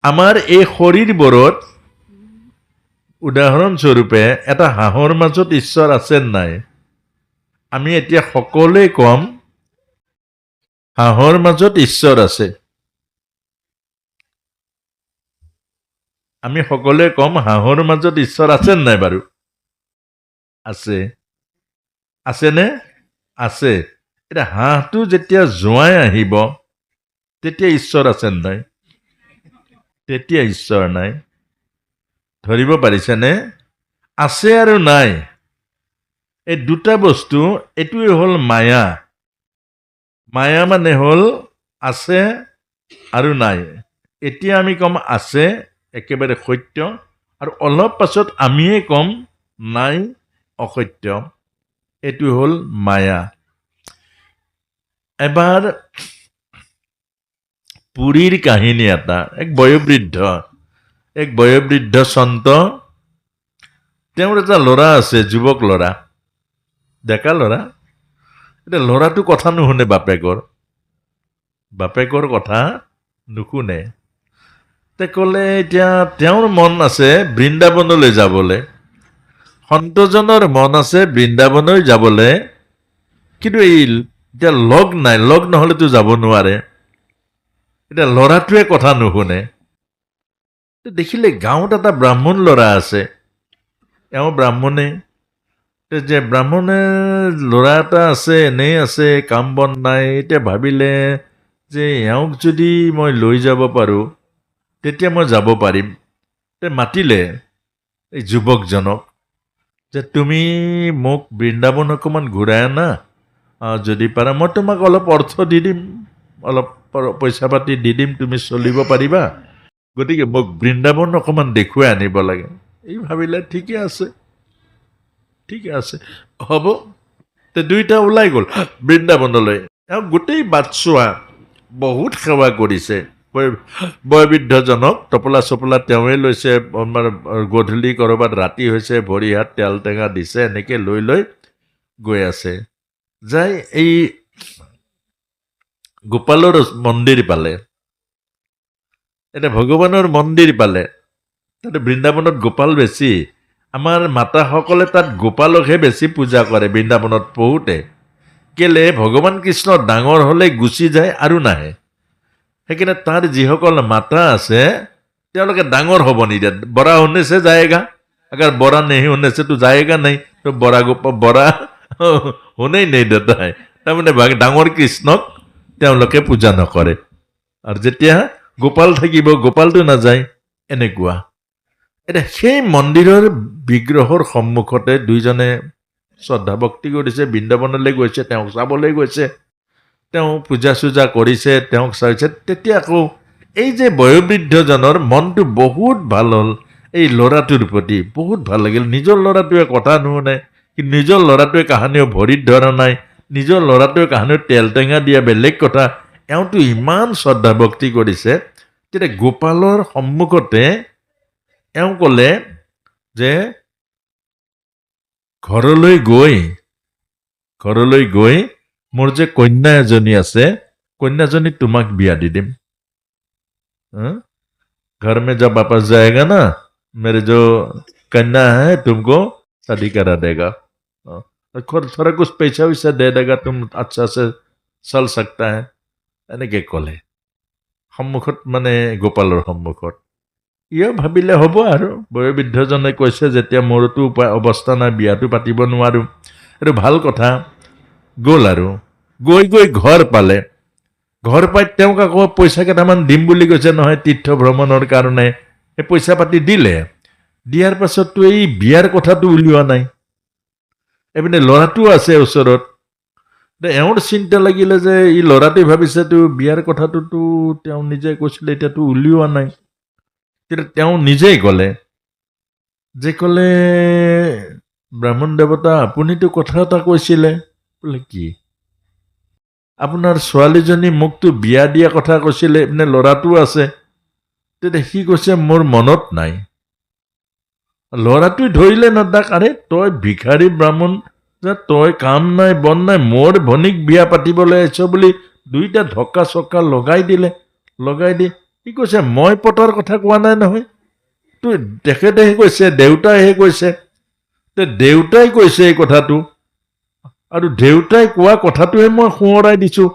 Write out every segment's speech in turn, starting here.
আমাৰ এই শৰীৰবোৰত উদাহৰণস্বৰূপে এটা হাঁহৰ মাজত ঈশ্বৰ আছে নাই? আমি এতিয়া সকলোৱে কম হাঁহৰ মাজত ঈশ্বৰ আছে। আমি সকলোৱে কম হাঁহৰ মাজত ঈশ্বৰ আছে নাই বাৰু? আছে। আছেনে? আছে। এতিয়া হাঁহটো যেতিয়া জোঁৱাই আহিব তেতিয়া ঈশ্বৰ আছে নাই? তেতিয়া ঈশ্বৰ নাই। ধৰিব পাৰিছেনে? আছে আৰু নাই, এই দুটা বস্তু, এইটোৱে হ'ল মায়া। মায়া মানে হ'ল আছে আৰু নাই। এতিয়া আমি ক'ম আছে, একেবাৰে সত্য, আৰু অলপ পাছত আমিয়ে ক'ম নাই, অসত্য। এইটো হ'ল মায়া। এবাৰ পুৰীৰ কাহিনী এটা, এক বয়োবৃদ্ধ সন্ত, তেওঁৰ এটা ল'ৰা আছে, যুৱক ল'ৰা, ডেকা ল'ৰা। এতিয়া ল'ৰাটো কথা নুশুনে বাপেকৰ কথা নুশুনে। তে ক'লে এতিয়া তেওঁৰ মন আছে বৃন্দাবনলৈ যাবলৈ, সন্তজনৰ মন আছে বৃন্দাবনলৈ যাবলৈ, কিন্তু এই এতিয়া লগ নাই, লগ নহ'লেতো যাব নোৱাৰে। এতিয়া ল'ৰাটোৱে কথা নুশুনে। দেখিলে গাঁৱত এটা ব্ৰাহ্মণ ল'ৰা আছে, এওঁ ব্ৰাহ্মণে, যে ব্ৰাহ্মণে ল'ৰা এটা আছে, এনেই আছে, কাম বন নাই। এতিয়া ভাবিলে যে এওঁক যদি মই লৈ যাব পাৰোঁ তেতিয়া মই যাব পাৰিম। মাতিলে এই যুৱকজনক যে তুমি মোক বৃন্দাবন অকণমান ঘূৰাই আনা, যদি পাৰা মই তোমাক অলপ অৰ্থ দি দিম, অলপ পইচা পাতি দি দিম, তুমি চলিব পাৰিবা, গতিকে মোক বৃন্দাবন অকণমান দেখুৱাই আনিব লাগে। এই ভাবিলে ঠিকে আছে হ'ব। দুইটা ওলাই গ'ল বৃন্দাবনলৈ। এওঁ গোটেই বাটচোৱা বহুত সেৱা কৰিছে বয়োবৃদ্ধজনক, টপলা চপলা তেওঁৱে লৈছে, গধূলি ক'ৰবাত ৰাতি হৈছে, ভৰি হাত তেল টেঙা দিছে, এনেকৈ লৈ গৈ আছে। যাই এই গোপালৰ মন্দিৰ পালে। এতিয়া ভগৱানৰ মন্দিৰ পালে, তাতে বৃন্দাবনত গোপাল বেছি। আমাৰ মাতাসকলে তাত গোপালকহে বেছি পূজা কৰে বৃন্দাবনত পঢ়োতে। কেলে? ভগৱান কৃষ্ণ ডাঙৰ হ'লে গুচি যায় আৰু নাহে। সেইকাৰণে তাৰ যিসকল মাতা আছে তেওঁলোকে ডাঙৰ হ'ব নিদিয়ে। বৰা হোনে সে যায়গা, अगर बड़ा नहीं होने से तो जाएगा नहीं, तो बड़ा होने नहीं देता है। তাৰমানে ডাঙৰ কৃষ্ণক তেওঁলোকে পূজা নকৰে, আৰু যেতিয়া গোপাল থাকিব গোপালটো নাযায়, এনেকুৱা। এতিয়া সেই মন্দিৰৰ বিগ্ৰহৰ সন্মুখতে দুইজনে শ্ৰদ্ধা ভক্তি কৰিছে, বৃন্দাবনলৈ গৈছে, তেওঁক চাবলৈ গৈছে, তেওঁ পূজা চূজা কৰিছে, তেওঁক চাইছে। তেতিয়া আকৌ এই যে বয়োবৃদ্ধজনৰ মনটো বহুত ভাল হ'ল, এই ল'ৰাটোৰ প্ৰতি বহুত ভাল লাগিল। নিজৰ ল'ৰাটোৱে কথা নুশুনে, কিন্তু নিজৰ ল'ৰাটোৱে কাহানিও ভৰিত ধৰা নাই, নিজৰ ল'ৰাটোৱে কাহানিও তেল টেঙা দিয়া বেলেগ কথা, এওঁতো ইমান শ্ৰদ্ধা ভক্তি কৰিছে। তেতিয়া গোপালৰ সন্মুখতে এওঁ ক'লে যে ঘৰলৈ গৈ মোৰ যে কন্যা এজনী আছে, কন্যাজনী তোমাক বিয়া দি দিম। घर में जब वापस जाएगा ना, मेरे जो कन्या है तुमको शादी करा देगा, थोड़ा कुछ पैसा वैसा दे देगा, तुम अच्छा से चल सकता है, এনেকৈ ক'লে সন্মুখত, মানে গোপালৰ সন্মুখত। ইয়ো ভাবিলে হ'ব আৰু, বয়োবৃদ্ধজনে কৈছে যেতিয়া মোৰতো অৱস্থা নাই, বিয়াটো পাতিব নোৱাৰোঁ, এইটো ভাল কথা। গ'ল আৰু গৈ ঘৰ পালে। ঘৰ পাই তেওঁক আকৌ পইচা কেইটামান দিম বুলি কৈছে নহয় তীৰ্থ ভ্ৰমণৰ কাৰণে। সেই পইচা পাতি দিলে। দিয়াৰ পাছততো এই বিয়াৰ কথাটো উলিওৱা নাই। এইপিনে ল'ৰাটো আছে ওচৰত। এওঁৰ চিন্তা লাগিলে যে এই ল'ৰাটোৱে ভাবিছেতো বিয়াৰ কথাটোতো তেওঁ নিজে কৈছিলে, এতিয়াতো উলিওৱা নাই। তেতিয়া তেওঁ নিজেই ক'লে ব্ৰাহ্মণ দেৱতা, আপুনিতো কথা এটা কৈছিলে। বোলে কি? আপোনাৰ ছোৱালীজনী মোকতো বিয়া দিয়া কথা কৈছিলে, এপিনে ল'ৰাটো আছে। তেতিয়া সি কৈছে মোৰ মনত নাই। ল'ৰাটোৱে ধৰিলে ন তাক, আৰে তই ভিখাৰী ব্ৰাহ্মণ, যে তই কাম নাই বন নাই, মোৰ ভনীক বিয়া পাতিবলৈ আহিছ বুলি দুইটা ধক্কা চক্কা লগাই দিলে। লগাই দি সি কৈছে মই পতাৰ কথা কোৱা নাই নহয়, তো তেখেতেহে কৈছে, দেউতাইহে কৈছে। দেউতাই কৈছে এই কথাটো, আৰু দেউতাই কোৱা কথাটোহে মই সোঁৱৰাই দিছোঁ।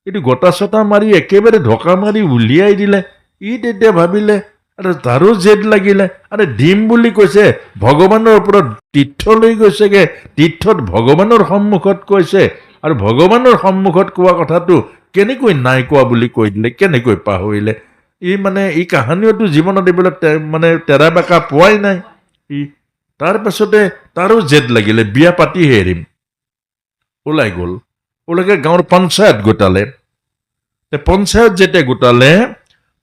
এইটো গোটা চটা মাৰি একেবাৰে ঢকা মাৰি উলিয়াই দিলে। ই তেতিয়া ভাবিলে, আৰু তাৰো জেদ লাগিলে, আৰে দিম বুলি কৈছে, ভগৱানৰ ওপৰত তীৰ্থ লৈ গৈছেগে, তীৰ্থত ভগৱানৰ সন্মুখত কৈছে, আৰু ভগৱানৰ সন্মুখত কোৱা কথাটো কেনেকৈ নাই কোৱা বুলি কৈ দিলে, কেনেকৈ পাহৰিলে। ই কাহানিওতো জীৱনত এইবিলাক মানে তেৰা বেকা পোৱাই নাই। তাৰ পাছতে তাৰো জেদ লাগিলে, বিয়া পাতিহে এৰিম। ওলাই গ'ল, ওলাকে গাঁৱৰ পঞ্চায়ত গোটালে। পঞ্চায়ত যেতিয়া গোটালে,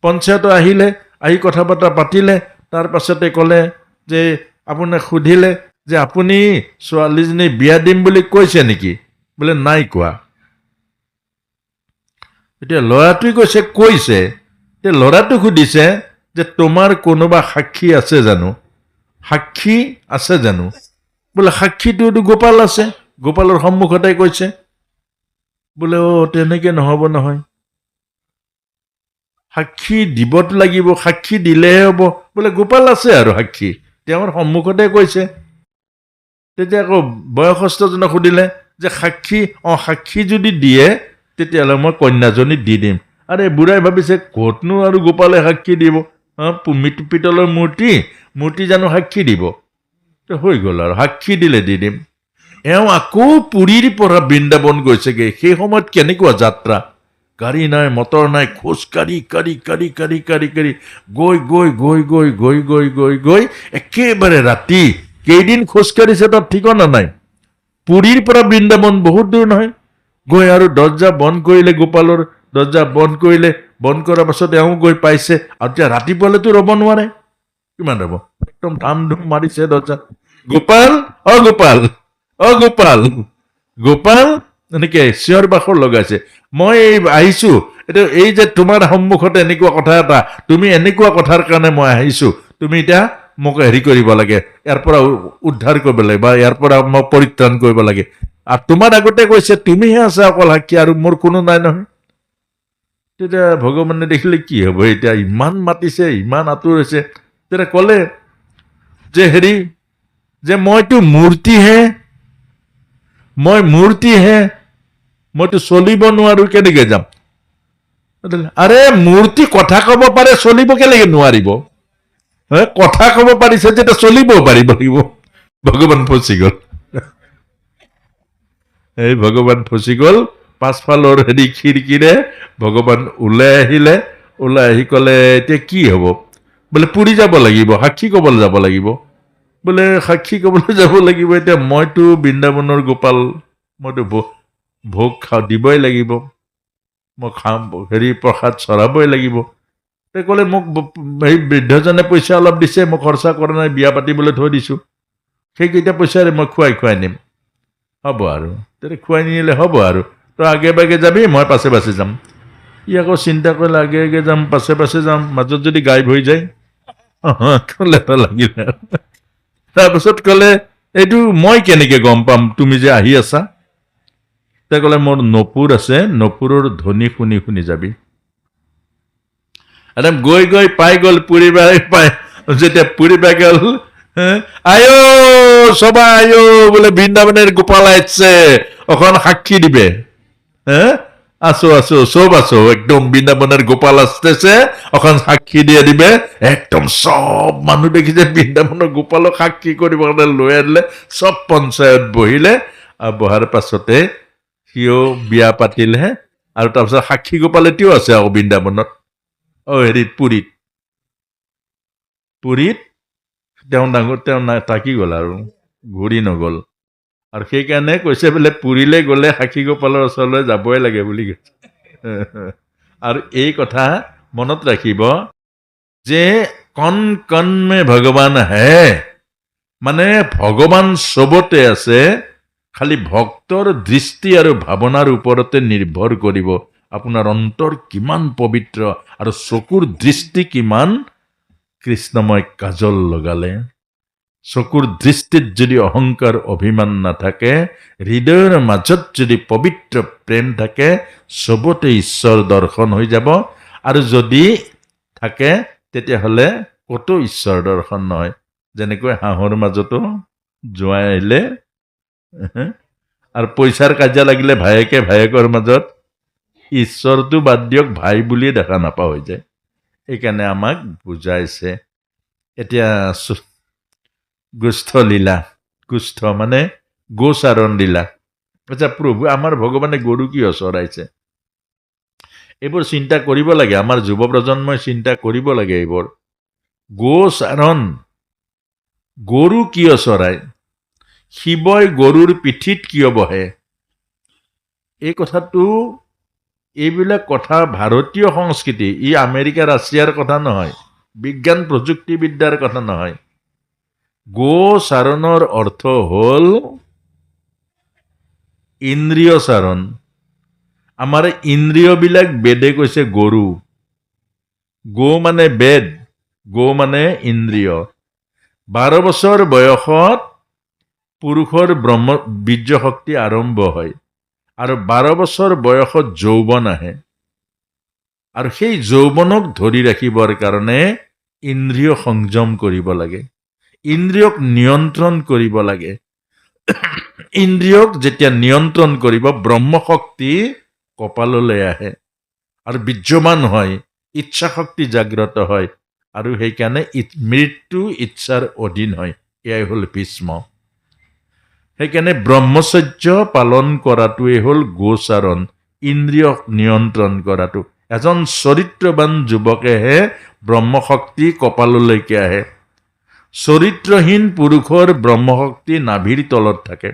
পঞ্চায়ত আহিলে, আহি কথা বতৰা পাতিলে। তাৰ পাছতে ক'লে যে, আপোনাক সুধিলে যে আপুনি ছোৱালীজনী বিয়া দিম বুলি কৈছে নেকি? বোলে নাই কোৱা। এতিয়া ল'ৰাটোৱে কৈছে। এতিয়া ল'ৰাটো সুধিছে যে তোমাৰ কোনোবা সাক্ষী আছে জানো? সাক্ষী আছে জানো? বোলে সাক্ষীটোতো গোপাল আছে, গোপালৰ সন্মুখতে কৈছে। বোলে তেনেকে নহ'ব নহয়, সাক্ষী দিবতো লাগিব, সাক্ষী দিলেহে হ'ব। বোলে গোপাল আছে আৰু সাক্ষী, তেওঁৰ সন্মুখতে কৈছে। তেতিয়া আকৌ বয়সস্থজনক সুধিলে যে সাক্ষী যদি দিয়ে তেতিয়াহ'লে মই কন্যাজনী দি দিম। আৰে বুঢ়াই ভাবিছে ক'তনো আৰু গোপালে সাক্ষী দিব, পিতলৰ মূৰ্তি জানো সাক্ষী দিব? হৈ গ'ল আৰু, সাক্ষী দিলে দি দিম। এওঁ আকৌ পুৰীৰ পৰা বৃন্দাবন গৈছেগে। সেই সময়ত কেনেকুৱা যাত্ৰা, গাড়ী নাই, মটৰ নাই, খোজ কাঢ়ি গৈ একেবাৰে ৰাতি। কেইদিন খোজ কাঢ়িছে তাত ঠিকনা নাই। পুৰীৰ পৰা বৃন্দাবন বহুত দূৰ নহয়। গৈ আৰু দৰ্জা বন্ধ কৰিলে, গোপালৰ দৰ্জা বন্ধ কৰিলে। বন্ধ কৰাৰ পাছত এওঁ গৈ পাইছে, আৰু এতিয়া ৰাতিপুৱালেতো ৰ'ব নোৱাৰে। কিমান ৰ'ব, একদম ধাম ধুম মাৰিছে দৰ্জা। গোপাল, গোপাল এনেকে চিঞৰ বাখৰ লগাইছে। মই আহিছো, এই যে তোমাৰ সন্মুখতে এনেকুৱা কথা এটা, তুমি এনেকুৱা কথাৰ কাৰণে মই আহিছো, তুমি এতিয়া মোক হেৰি কৰিব লাগে, ইয়াৰ পৰা উদ্ধাৰ কৰিব লাগে, বা ইয়াৰ পৰা মোক পৰিত্ৰাণ কৰিব লাগে। আৰু তোমাৰ আগতে কৈছে তুমিহে আছা অকল সাক্ষী, আৰু মোৰ কোনো নাই নহয়। তেতিয়া ভগৱানে দেখিলে কি হ'ব, এতিয়া ইমান মাতিছে, ইমান আঁতৰ হৈছে। তেতিয়া ক'লে যে যে মইতো মূৰ্তিহে, মইতো চলিব নোৱাৰো, কেনেকে যাম? আৰে মূৰ্তি কথা ক'ব পাৰে, চলিব কেনেকে নোৱাৰিব? কথা ক'ব পাৰিছে যেতিয়া চলিবও পাৰিব লাগিব। ভগৱান ফচি গ'ল। ভগৱান ফচি গ'ল। পাছফালৰ খিৰিকীৰে ভগৱান ওলাই আহিলে। ওলাই আহি ক'লে এতিয়া কি হ'ব? বোলে পুৰী যাব লাগিব, সাক্ষী ক'বলৈ যাব লাগিব। বোলে সাক্ষী ক'বলৈ যাব লাগিব, এতিয়া মইতো বৃন্দাবনৰ গোপাল, মইতো ভোগ দিবই লাগিব, মই খাম, প্ৰসাদ চৰাবই লাগিব। ক'লে মোক বৃদ্ধজনে পইচা অলপ দিছে, মই খৰচা কৰা নাই, বিয়া পাতিবলৈ থৈ দিছোঁ, সেইকেইটা পইচাৰে মই খুৱাই নিম। হ'ব আৰু, তেতিয়া খুৱাই নিলে হ'ব আৰু, তই আগে বাগে যাবি, মই পাছে পাছে যাম। ই আকৌ চিন্তা কৰিলে, আগে যাম, পাছে যাম, মাজত যদি গায়ব হৈ যায়, লাগিলে। তাৰপিছত ক'লে এইটো মই কেনেকে গম পাম তুমি যে আহি আছা? তেওঁ ক'লে মোৰ নপুৰ আছে, নপুৰৰ ধ্বনি শুনি যাবি। গৈ পাই গ'ল, পুৰী পাই। যেতিয়া পুৰী পাই গ'ল, আয়ো সবাই আয়ো, বোলে বৃন্দাবনের গোপাল আসছে, ওখানে সাক্ষী দিবে। আসো সব আসো, একদম বৃন্দাবনের গোপাল আসতেছে, ওখানে সাক্ষী দিয়ে দিবে। একদম সব মানুহ দেখিছে বৃন্দাবনের গোপালক সাক্ষী কৰিব লৈ আনিলে। সব পঞ্চায়ত বহিলে, আৰু বহাৰ পাছতে সিও বিয়া পাতিলে। আৰু তাৰপিছত সাক্ষী গোপাল এতিয়াও আছে আকৌ বৃন্দাবনত, পুৰীত তেওঁ থাকি গ'ল আৰু ঘূৰি নগ'ল। আৰু সেইকাৰণে কৈছে বোলে পুৰীলৈ গ'লে সাক্ষী গোপালৰ ওচৰলৈ যাবই লাগে বুলি কৈছে। আৰু এই কথা মনত ৰাখিব যে কণ মে ভগৱান হে, মানে ভগৱান চবতে আছে, খালি ভক্তৰ দৃষ্টি আৰু ভাৱনাৰ ওপৰতে নিৰ্ভৰ কৰিব আপোনাৰ অন্তৰ কিমান পবিত্ৰ আৰু চকুৰ দৃষ্টি কিমান কৃষ্ণময় কাজল লগালে। চকুৰ দৃষ্টিত যদি অহংকাৰ অভিমান নাথাকে, হৃদয়ৰ মাজত যদি পবিত্ৰ প্ৰেম থাকে, চবতে ঈশ্বৰ দৰ্শন হৈ যাব। আৰু যদি থাকে তেতিয়াহ'লে ক'তো ঈশ্বৰ দৰ্শন নহয়। যেনেকৈ হাঁহৰ মাজতো জোঁৱাই আহিলে আৰু পইচাৰ কাজিয়া লাগিলে ভায়েকে ভায়েকৰ মাজত ঈশ্বৰটো বাদ দিয়ক ভাই বুলিয়ে দেখা নাপাওঁ হৈ যায়। সেইকাৰণে আমাক বুজাইছে। এতিয়া গুষ্ঠ লীলা, গুষ্ঠ মানে গোচাৰণ লীলা। আচ্ছা, প্ৰভু আমাৰ ভগৱানে গৰু কিয় চৰাইছে? এইবোৰ চিন্তা কৰিব লাগে, আমাৰ যুৱ প্ৰজন্মই চিন্তা কৰিব লাগে। এইবোৰ গোচাৰণ, গৰু কিয় চৰায়? শিৱই গৰুৰ পিঠিত কিয় বহে? এই কথাটো, এইবিলাক কথা ভাৰতীয় সংস্কৃতি, ই আমেৰিকা ৰাছিয়াৰ কথা নহয়, বিজ্ঞান প্ৰযুক্তিবিদ্যাৰ কথা নহয়। গোচাৰণৰ অৰ্থ হ'ল ইন্দ্ৰিয় চাৰণ। আমাৰ ইন্দ্ৰিয়বিলাক বেদে কৈছে গৰু। গো মানে বেদ, গো মানে ইন্দ্ৰিয়। 12 বছৰ বয়সত পুৰুষৰ বীৰ্য শক্তি আৰম্ভ হয় আৰু 12 বছৰ বয়সত যৌৱন আহে। আৰু সেই যৌৱনক ধৰি ৰাখিবৰ কাৰণে ইন্দ্ৰিয় সংযম কৰিব লাগে, ইন্দ্ৰিয়ক নিয়ন্ত্ৰণ কৰিব লাগে। ইন্দ্ৰিয়ক যেতিয়া নিয়ন্ত্ৰণ কৰিব, ব্ৰহ্মশক্তি কপাললৈ আহে আৰু বীৰ্যমান হয়, ইচ্ছা শক্তি জাগ্ৰত হয় আৰু সেইকাৰণে মৃত্যু ইচ্ছাৰ অধীন হয়। এয়াই হ'ল ভীষ্ম। সেইকাৰণে ব্ৰহ্মচৰ্য পালন কৰাটোৱে হ'ল গোচাৰণ, ইন্দ্ৰিয়ক নিয়ন্ত্ৰণ কৰাটো। এজন চৰিত্ৰবান যুৱকেহে ব্ৰহ্মশক্তি কপাললৈকে আহে। চৰিত্ৰহীন পুৰুষৰ ব্ৰহ্মশক্তি নাভিৰ তলত থাকে।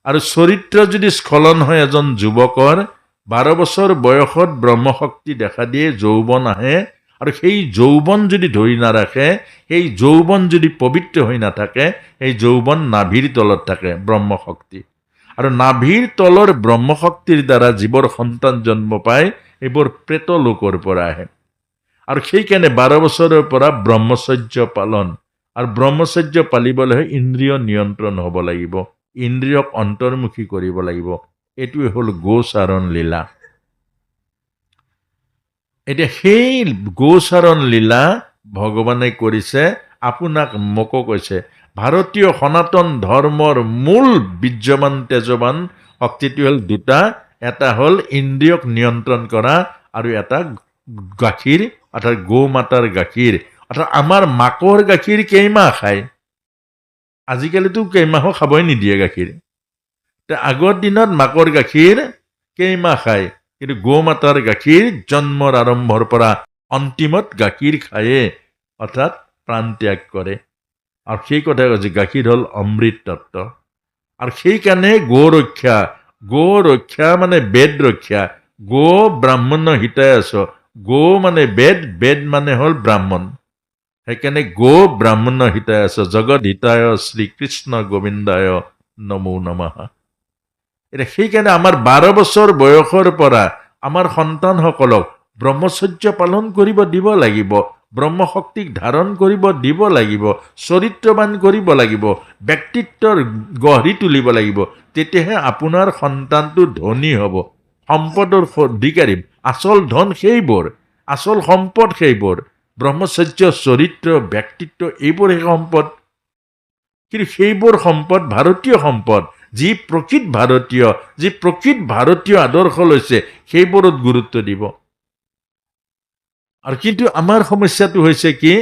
আৰু চৰিত্ৰ যদি স্খলন হয় এজন যুৱকৰ, 12 বছৰ বয়সত ব্ৰহ্মশক্তি দেখা দিয়ে, যৌৱন আহে আৰু সেই যৌৱন যদি ধৰি নাৰাখে, সেই যৌৱন যদি পবিত্ৰ হৈ নাথাকে, সেই যৌৱন নাভিৰ তলত থাকে ব্ৰহ্মশক্তি। আৰু নাভিৰ তলৰ ব্ৰহ্মশক্তিৰ দ্বাৰা যিবোৰ সন্তান জন্ম পায়, এইবোৰ প্ৰেত লোকৰ পৰা আহে। আৰু সেইকাৰণে 12 বছৰৰ পৰা ব্ৰহ্মচৰ্য পালন। আৰু ব্ৰহ্মচৰ্য পালিবলৈ ইন্দ্ৰিয় নিয়ন্ত্ৰণ হ'ব লাগিব, ইন্দ্ৰিয়ক অন্তৰ্মুখী কৰিব লাগিব। এইটোৱে হ'ল গোচাৰণ লীলা। এতিয়া সেই গোচাৰণ লীলা ভগৱানে কৰিছে, আপোনাক মোকো কৈছে। ভাৰতীয় সনাতন ধৰ্মৰ মূল বীৰ্যমান তেজবান শক্তিটো হ'ল দুটা। এটা হ'ল ইন্দ্ৰিয়ক নিয়ন্ত্ৰণ কৰা আৰু এটা গাখীৰ, অৰ্থাৎ গৌ মাতাৰ গাখীৰ। অৰ্থাৎ আমাৰ মাকৰ গাখীৰ কেইমাহ খায়? আজিকালিতো কেইমাহো খাবই নিদিয়ে গাখীৰ। আগৰ দিনত মাকৰ গাখীৰ কেইমাহ খায়, কিন্তু গৌ মাতাৰ গাখীৰ জন্মৰ আৰম্ভৰ পৰা অন্তিমত গাখীৰ খায়ে, অৰ্থাৎ প্ৰাণ ত্যাগ কৰে। আৰু সেই কথাই কৈছে, গাখীৰ হ'ল অমৃত তত্ত্ব। আৰু সেইকাৰণে গো ৰক্ষা, গো ৰক্ষা মানে বেদ ৰক্ষা। গো ব্ৰাহ্মণ হিতায় আছ, গো মানে বেদ, বেদ মানে হ'ল ব্ৰাহ্মণ। সেইকাৰণে গো ব্ৰাহ্মণ হিতায় আছ, জগত হিতায় শ্ৰীকৃষ্ণ গোবিন্দায় নমো নমঃ। এতিয়া সেইকাৰণে আমাৰ 12 বছৰ বয়সৰ পৰা আমাৰ সন্তানসকলক ব্ৰহ্মচৰ্য পালন কৰিব দিব লাগিব, ব্ৰহ্মশক্তিক ধাৰণ কৰিব দিব লাগিব, চৰিত্ৰবান কৰিব লাগিব, ব্যক্তিত্বৰ গঢ়ি তুলিব লাগিব। তেতিয়াহে আপোনাৰ সন্তানটো ধনী হ'ব, সম্পদৰ অধিকাৰী। আচল ধন সেইবোৰ, আচল সম্পদ সেইবোৰ। ব্ৰহ্মচৰ্য, চৰিত্ৰ, ব্যক্তিত্ব এইবোৰহে সম্পদ। কিন্তু সেইবোৰ সম্পদ ভাৰতীয় সম্পদ। যি প্ৰকৃত ভাৰতীয় আদৰ্শ লৈছে, সেইবোৰত গুৰুত্ব দিব। আৰু কিন্তু আমাৰ সমস্যাটো হৈছে কি,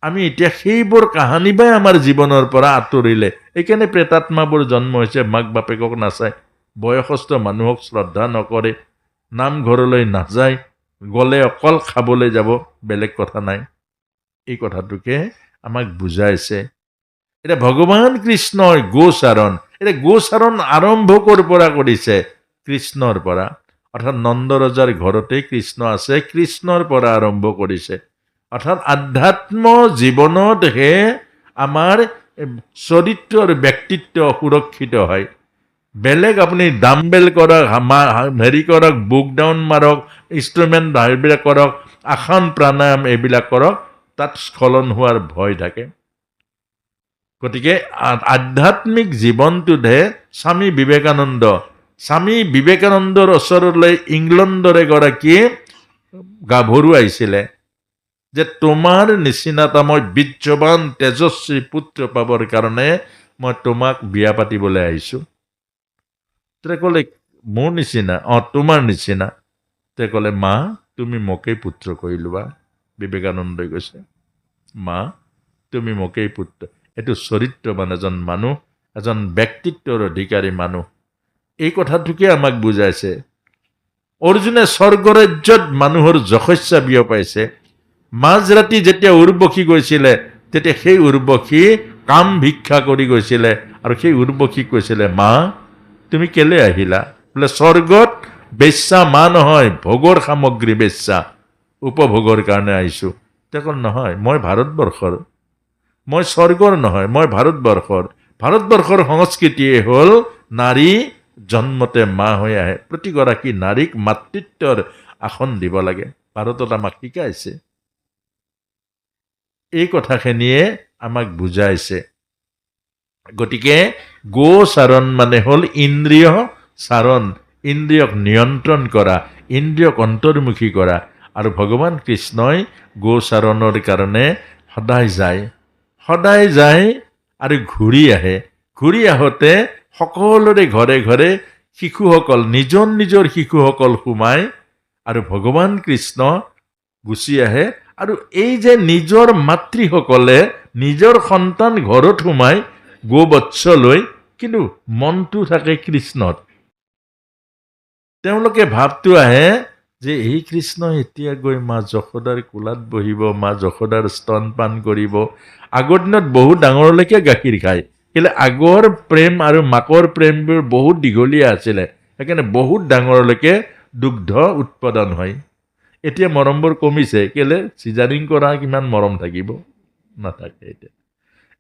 আমি এতিয়া সেইবোৰ কাহানী বাই আমাৰ জীৱনৰ পৰা আঁতৰিলে। এইকাৰণে প্ৰেতাত্মাবোৰ জন্ম হৈছে, মাক বাপেকক নাচায়, বয়সস্থ মানুহক শ্ৰদ্ধা নকৰে, নামঘৰলৈ নাযায়, গ'লে অকল খাবলৈ যাব, বেলেগ কথা নাই। এই কথাটোকে আমাক বুজাইছে। এতিয়া ভগৱান কৃষ্ণই গোচাৰণ, এতিয়া গোচাৰণ আৰম্ভ ক'ৰ পৰা কৰিছে? কৃষ্ণৰ পৰা। অৰ্থাৎ নন্দ ৰজাৰ ঘৰতে কৃষ্ণ আছে, কৃষ্ণৰ পৰা আৰম্ভ কৰিছে। অৰ্থাৎ আধ্যাত্ম জীৱনতহে আমাৰ চৰিত্ৰ আৰু ব্যক্তিত্ব সুৰক্ষিত হয়। বেলেগ আপুনি ডাম্বেল কৰক, হেৰি কৰক, বুক ডাউন মাৰক, ইনষ্ট্ৰুমেণ্ট এইবিলাক কৰক, আসন প্ৰাণায়াম এইবিলাক কৰক, তাত স্খলন হোৱাৰ ভয় থাকে। গতিকে আধ্যাত্মিক জীৱনটোতহে স্বামী বিবেকানন্দৰ ওচৰলৈ ইংলেণ্ডৰ এগৰাকী গাভৰু আহিছিলে যে তোমাৰ নিচিনা এটা মই বীৰ্যৱান তেজস্বী পুত্ৰ পাবৰ কাৰণে মই তোমাক বিয়া পাতিবলৈ আহিছোঁ। তে ক'লে মোৰ নিচিনা, তোমাৰ নিচিনা। তে ক'লে মা তুমি মোকেই পুত্ৰ কৰি লোৱা। বিবেকানন্দই কৈছে মা তুমি মোকেই পুত্ৰ। এইটো চৰিত্ৰৱান এজন মানুহ, এজন ব্যক্তিত্বৰ অধিকাৰী মানুহ। এই কথাটোকে আমাক বুজাইছে। অৰ্জুনে স্বৰ্গৰাজ্যত মানুহৰ যশস্যা বিয়পাইছে। মাজৰাতি যেতিয়া উৰ্বশী গৈছিলে তেতিয়া সেই উৰ্বশী কাম ভিক্ষা কৰি গৈছিলে আৰু সেই উৰ্বশীক কৈছিলে মা তুমি কেলে আহিলা? বোলে স্বৰ্গত বেশ্যা মা নহয়, ভোগৰ সামগ্ৰী বেশ্যা, উপভোগৰ কাৰণে আহিছোঁ। তেওঁ নহয় মই ভাৰতবৰ্ষৰ, মই স্বৰ্গৰ নহয়, মই ভাৰতবৰ্ষৰ। ভাৰতবৰ্ষৰ সংস্কৃতিয়ে হ'ল নাৰী জন্মতে মা হৈ আহে। প্ৰতিগৰাকী নাৰীক মাতৃত্বৰ আসন দিব লাগে। ভাৰতত আমাক শিকাইছে। এই কথাখিনিয়ে আমাক বুজাইছে। গতিকে গোচাৰণ মানে হ'ল ইন্দ্ৰিয় চাৰণ, ইন্দ্ৰিয়ক নিয়ন্ত্ৰণ কৰা, ইন্দ্ৰিয়ক অন্তৰ্মুখী কৰা। আৰু ভগৱান কৃষ্ণই গোচাৰণৰ কাৰণে সদায় যায় আৰু ঘূৰি আহে। ঘূৰি আহোঁতে সকলোৰে ঘৰে ঘৰে শিশুসকল, নিজৰ শিশুসকল সোমায় আৰু ভগৱান কৃষ্ণ গুচি আহে। আৰু এই যে নিজৰ মাতৃসকলে নিজৰ সন্তান ঘৰত সোমায় গোবৎস লৈ, কিন্তু মনটো থাকে কৃষ্ণত। তেওঁলোকে ভাৱটো আহে যে এই কৃষ্ণ এতিয়া গৈ মা যশোদাৰ কোলাত বহিব, মা যশোদাৰ স্তনপান কৰিব। আগৰ দিনত বহুত ডাঙৰলৈকে গাখীৰ খায়, কিন্তু আগৰ প্ৰেম আৰু মাকৰ প্ৰেমবোৰ বহুত দীঘলীয়া আছিলে, সেইকাৰণে বহুত ডাঙৰলৈকে দুগ্ধ উৎপাদন হয়। এতিয়া মৰমবোৰ কমিছে, কেলে চিজাৰিং কৰা কিমান মৰম থাকিব? নাথাকে। এতিয়া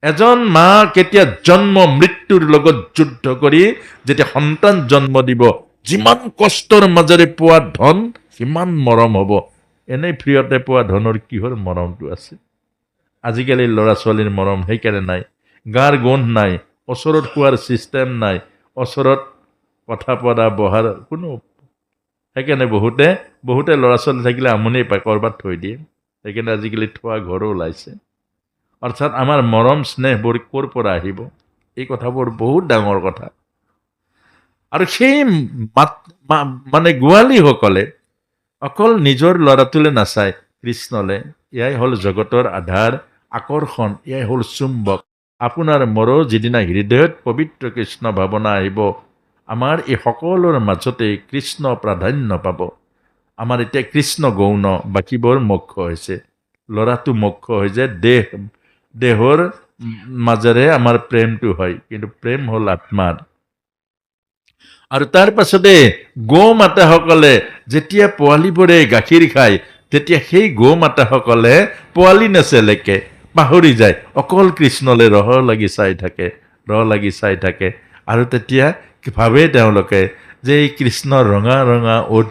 এজন মা কেতিয়া জন্ম মৃত্যুৰ লগত যুদ্ধ কৰি যেতিয়া সন্তান জন্ম দিব, যিমান কষ্টৰ মাজেৰে পোৱা ধন সিমান মৰম হ'ব। এনেই ফ্ৰীয়তে পোৱা ধনৰ কিহৰ মৰমটো আছে? আজিকালি ল'ৰা ছোৱালীৰ মৰম সেইকাৰণে নাই। গাৰ গোন্ধ নাই, ওচৰত খোৱাৰ ছিষ্টেম নাই, ওচৰত কথা পতা বহাৰ কোনো। সেইকাৰণে বহুতে ল'ৰা ছোৱালী থাকিলে আমনি পায়, ক'ৰবাত থৈ দিয়ে। সেইকাৰণে আজিকালি থোৱা ঘৰো ওলাইছে। অৰ্থাৎ আমাৰ মৰম স্নেহবোৰ ক'ৰ পৰা আহিব? এই কথাবোৰ বহুত ডাঙৰ কথা। আৰু সেই মানে গোৱালীসকলে অকল নিজৰ ল'ৰাটোলৈ নাচায়, কৃষ্ণলে। এয়াই হ'ল জগতৰ আধাৰ, আকৰ্ষণ, এয়াই হ'ল চুম্বক। আপোনাৰ মোৰো যিদিনা হৃদয়ত পবিত্ৰ কৃষ্ণ ভাৱনা আহিব, আমাৰ এই সকলোৰ মাজতে কৃষ্ণ প্ৰাধান্য পাব। আমাৰ এতিয়া কৃষ্ণ গৌণ, বাকীবোৰ মোক্ষ হৈছে। ল'ৰাটো মোক্ষ হৈ যায়, দেহৰ মাজেৰে আমাৰ প্ৰেমটো হয়, কিন্তু প্ৰেম হ'ল আত্মাৰ। আৰু তাৰ পাছতে গৌ মাতাসকলে যেতিয়া পোৱালীবোৰে গাখীৰ খায়, তেতিয়া সেই গৌ মাতাসকলে পোৱালী নেচেলেকে পাহৰি যায়, অকল কৃষ্ণলে ৰহ লাগি চাই থাকে। আৰু তেতিয়া ভাবে তেওঁলোকে যে এই কৃষ্ণৰ ৰঙা ৰঙা ওঠ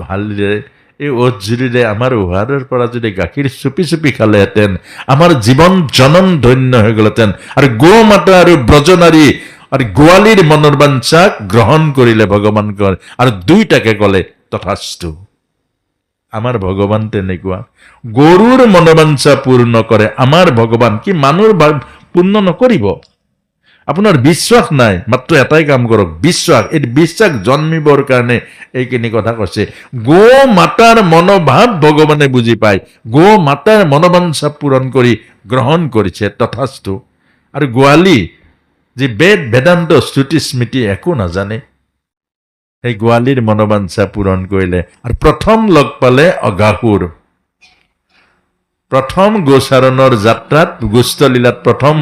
হালিৰে, এই ওঠ জুৰিৰে আমাৰ উহাৰৰ পৰা যদি গাখীৰ চুপি চুপি খালেহেঁতেন, আমাৰ জীৱন জনম ধন্য হৈ গ'লহেঁতেন। আৰু গৌ মাতা আৰু ব্ৰজনাৰী আৰু গোৱালীৰ মনৰ বাঞ্ছাক গ্ৰহণ কৰিলে ভগৱানকৰ, আৰু দুইটাকে ক'লে তথাস্তু। আমাৰ ভগৱান তেনেকুৱা, গৰুৰ মনোবাঞ্ছা পূৰ্ণ কৰে আমাৰ ভগৱান। কি মানুহৰ পূৰ্ণ নকৰিব? আপোনাৰ বিশ্বাস নাই, মাত্ৰ এটাই কাম কৰক, বিশ্বাস। এই বিশ্বাস জন্মিবৰ কাৰণে এইখিনি কথা কৈছে। গৌ মাতাৰ মনোভাৱ ভগৱানে বুজি পায়, গৌ মাতাৰ মনোবাঞ্ছা পূৰণ কৰি গ্ৰহণ কৰিছে, তথাস্তু। আৰু গোৱালী যি বেদান্ত শ্ৰুতি স্মৃতি একো নাজানে, সেই গোৱালীৰ মনোবাঞ্ছা পূৰণ কৰিলে। আৰু প্ৰথম লগ পালে অঘাসুৰ। প্ৰথম গোচাৰণৰ যাত্ৰাত, গোষ্ঠলীলাত প্ৰথম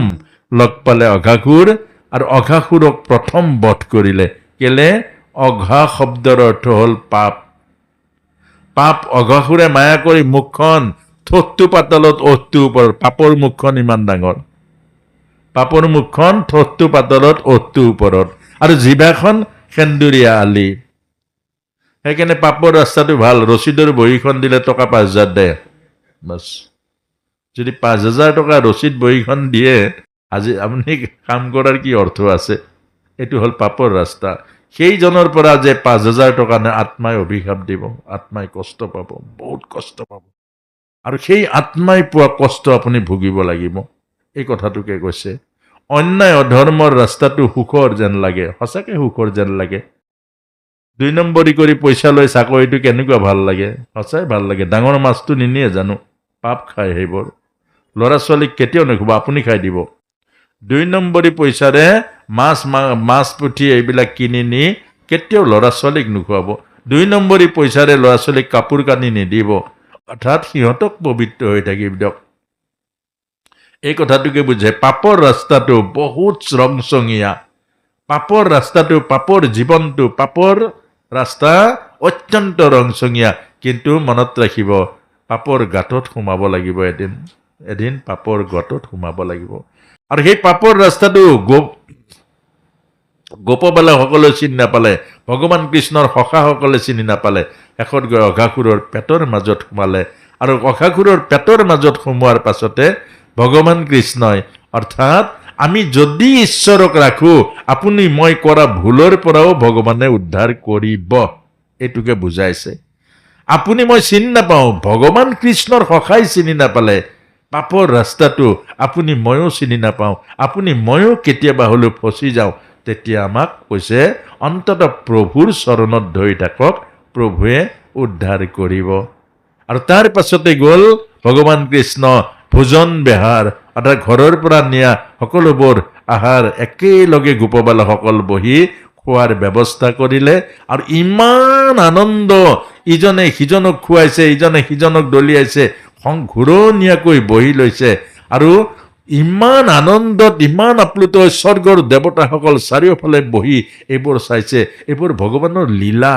লগ পালে অঘাসুৰ, আৰু অঘাসুৰক প্ৰথম বধ কৰিলে। কেলে? অঘা শব্দৰ অৰ্থ হ'ল পাপ। পাপ। অঘাসুৰে মায়া কৰি মুখখন ঠোঁটটো পাতলত, ওঠটো ওপৰত। পাপৰ মুখখন ইমান ডাঙৰ, পাপৰ মুখখন ঠোঁটটো পাতলত, ওঠটো ওপৰত, আৰু জিভাখন সেন্দুৰীয়া আলি। সেইকাৰণে পাপৰ ৰাস্তাটো ভাল, ৰচিদৰ বহীখন দিলে টকা 5,000 দে, বাছ। যদি 5,000 টকা ৰচিদ বহীখন দিয়ে, আজি আপুনি কাম কৰাৰ কি অৰ্থ আছে? এইটো হ'ল পাপৰ ৰাস্তা। সেইজনৰ পৰা যে 5,000 টকা আত্মাই অভিশাপ দিব, আত্মাই কষ্ট পাব, বহুত কষ্ট পাব, আৰু সেই আত্মাই পোৱা কষ্ট আপুনি ভুগিব লাগিব। এই কথাটোকে কৈছে। অন্যায় অধৰ্মৰ ৰাস্তাটো সুখৰ যেন লাগে, সঁচাকে সুখৰ যেন লাগে। 2 নম্বৰী কৰি পইচা লৈ চাকৰিটো কেনেকুৱা ভাল লাগে, সঁচাই ভাল লাগে। ডাঙৰ মাছটো নিনিয়ে জানো, পাপ খায় সেইবোৰ। ল'ৰা ছোৱালীক কেতিয়াও নেখুৱাব, আপুনি খাই দিব। 2 নম্বৰী পইচাৰে মাছ পুঠি এইবিলাক কিনি নি কেতিয়াও ল'ৰা ছোৱালীক নোখোৱাব। 2 নম্বৰী পইচাৰে ল'ৰা ছোৱালীক কাপোৰ কানি নিদিব, অৰ্থাৎ সিহঁতক পবিত্ৰ হৈ থাকিব দিয়ক। এই কথাটোকে বুজে। পাপৰ ৰাস্তাটো বহুত ৰংচঙীয়া। পাপৰ ৰাস্তাটো, পাপৰ জীৱনটো, পাপৰ ৰাস্তা অত্যন্ত ৰংচঙীয়া। কিন্তু মনত ৰাখিব, পাপৰ গাঁতত সোমাব লাগিব এদিন, এদিন পাপৰ গাঁতত সোমাব লাগিব। আৰু সেই পাপৰ ৰাস্তাটো গোপবালকসকলে চিনি নাপালে, ভগৱান কৃষ্ণৰ সখাসকলে চিনি নাপালে, শেষত গৈ অঘাসুৰৰ পেটৰ মাজত সোমালে। আৰু অঘাসুৰৰ পেটৰ মাজত সোমোৱাৰ পাছতে ভগৱান কৃষ্ণই, অৰ্থাৎ আমি যদি ঈশ্বৰক ৰাখো, আপুনি মই কৰা ভুলৰ পৰাও ভগৱানে উদ্ধাৰ কৰিব, এইটোকে বুজাইছে। আপুনি মই চিনি নাপাওঁ, ভগৱান কৃষ্ণৰ সখাই চিনি নাপালে, পাপৰ ৰাস্তাটো আপুনি ময়ো চিনি নাপাওঁ, আপুনি ময়ো কেতিয়াবা হ'লেও ফচি যাওঁ, তেতিয়া আমাক কৈছে অন্তত প্ৰভুৰ চৰণত ধৰি থাকক, প্ৰভুৱে উদ্ধাৰ কৰিব। আৰু তাৰ পাছতে গ'ল ভগৱান কৃষ্ণ ভোজন বেহাৰ, অৰ্থাৎ ঘৰৰ পৰা নিয়া সকলোবোৰ আহাৰ একেলগে গোপবালকসকল বহি খোৱাৰ ব্যৱস্থা কৰিলে। আৰু ইমান আনন্দ, ইজনে সিজনক খুৱাইছে, ইজনে সিজনক দলিয়াইছে, ঘূৰণীয়াকৈ বহি লৈছে। আৰু ইমান আনন্দত, ইমান আপ্লুত, স্বৰ্গৰ দেৱতাসকল চাৰিওফালে বহি এইবোৰ চাইছে। এইবোৰ ভগৱানৰ লীলা,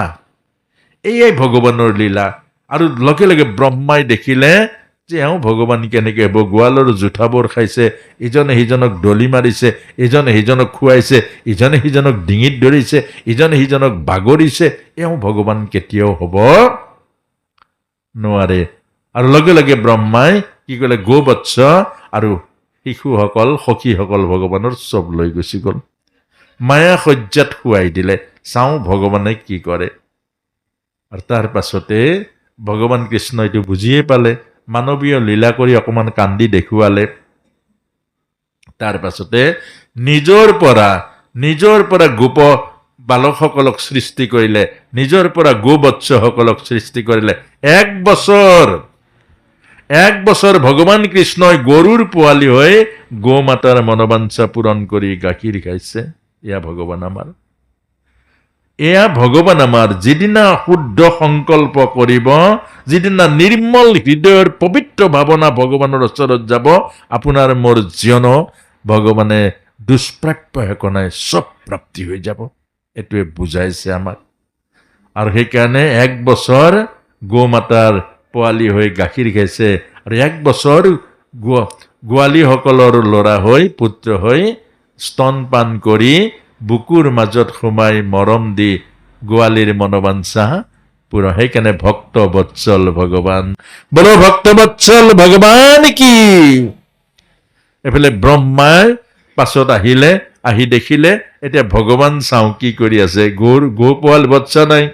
এয়াই ভগৱানৰ লীলা। আৰু লগে লগে ব্ৰহ্মাই দেখিলে যে এওঁ ভগৱান কেনেকৈ হ'ব, গোৱালৰ জোঠাবোৰ খাইছে, ইজনে সিজনক দলি মাৰিছে, ইজনে সিজনক খুৱাইছে, ইজনে সিজনক ডিঙিত ধৰিছে, ইজনে সিজনক বাগৰিছে, এওঁ ভগৱান কেতিয়াও হ'ব নোৱাৰে। আৰু লগে লগে ব্ৰহ্মাই কি কৰিলে, গোবৎস আৰু শিশুসকল, সখীসকল ভগৱানৰ চব লৈ গুচি গ'ল, মায়া শয্যাত শুৱাই দিলে। চাওঁ ভগৱানে কি কৰে। আৰু তাৰ পাছতে ভগৱান কৃষ্ণ এইটো বুজিয়ে পালে, মানৱীয় লীলা কৰি অকণমান কান্দি দেখুৱালে। তাৰ পাছতে নিজৰ পৰা গোপ বালকসকলক সৃষ্টি কৰিলে, নিজৰ পৰা গোবৎসসকলক সৃষ্টি কৰিলে। 1 বছৰ ভগৱান কৃষ্ণই গৰুৰ পোৱালি হৈ গো মাতাৰ মনোবাঞ্ছা পূৰণ কৰি গাখীৰ খাইছে। এয়া ভগৱান আমাৰ, এয়া ভগৱান আমাৰ। যিদিনা শুদ্ধ সংকল্প কৰিব, যিদিনা নিৰ্মল হৃদয়ৰ পবিত্ৰ ভাৱনা ভগৱানৰ ওচৰত যাব, আপোনাৰ মোৰ জীৱনো ভগৱানে দুষ্প্ৰাপ্য একো নাই, চব প্ৰাপ্তি হৈ যাব। এইটোৱে বুজাইছে আমাক। আৰু সেইকাৰণে 1 বছৰ গো মাতাৰ পোৱালি হৈ গাখীৰ খাইছে, আৰু 1 বছৰ গোৱালীসকলৰ ল'ৰা হৈ, পুত্ৰ হৈ স্তনপান কৰি বুকুৰ মাজত সোমাই মৰম দি গোৱালীৰ মনোবাঞ্ছা পুৰা। সেইকাৰণে ভক্ত বৎসল ভগৱান, বলো ভক্ত বৎসল ভগৱান কি। এইফালে ব্ৰহ্মাৰ পাছত আহিলে, আহি দেখিলে এতিয়া ভগৱান চাওঁ কি কৰি আছে। গো পোৱাল বৎসা নাই,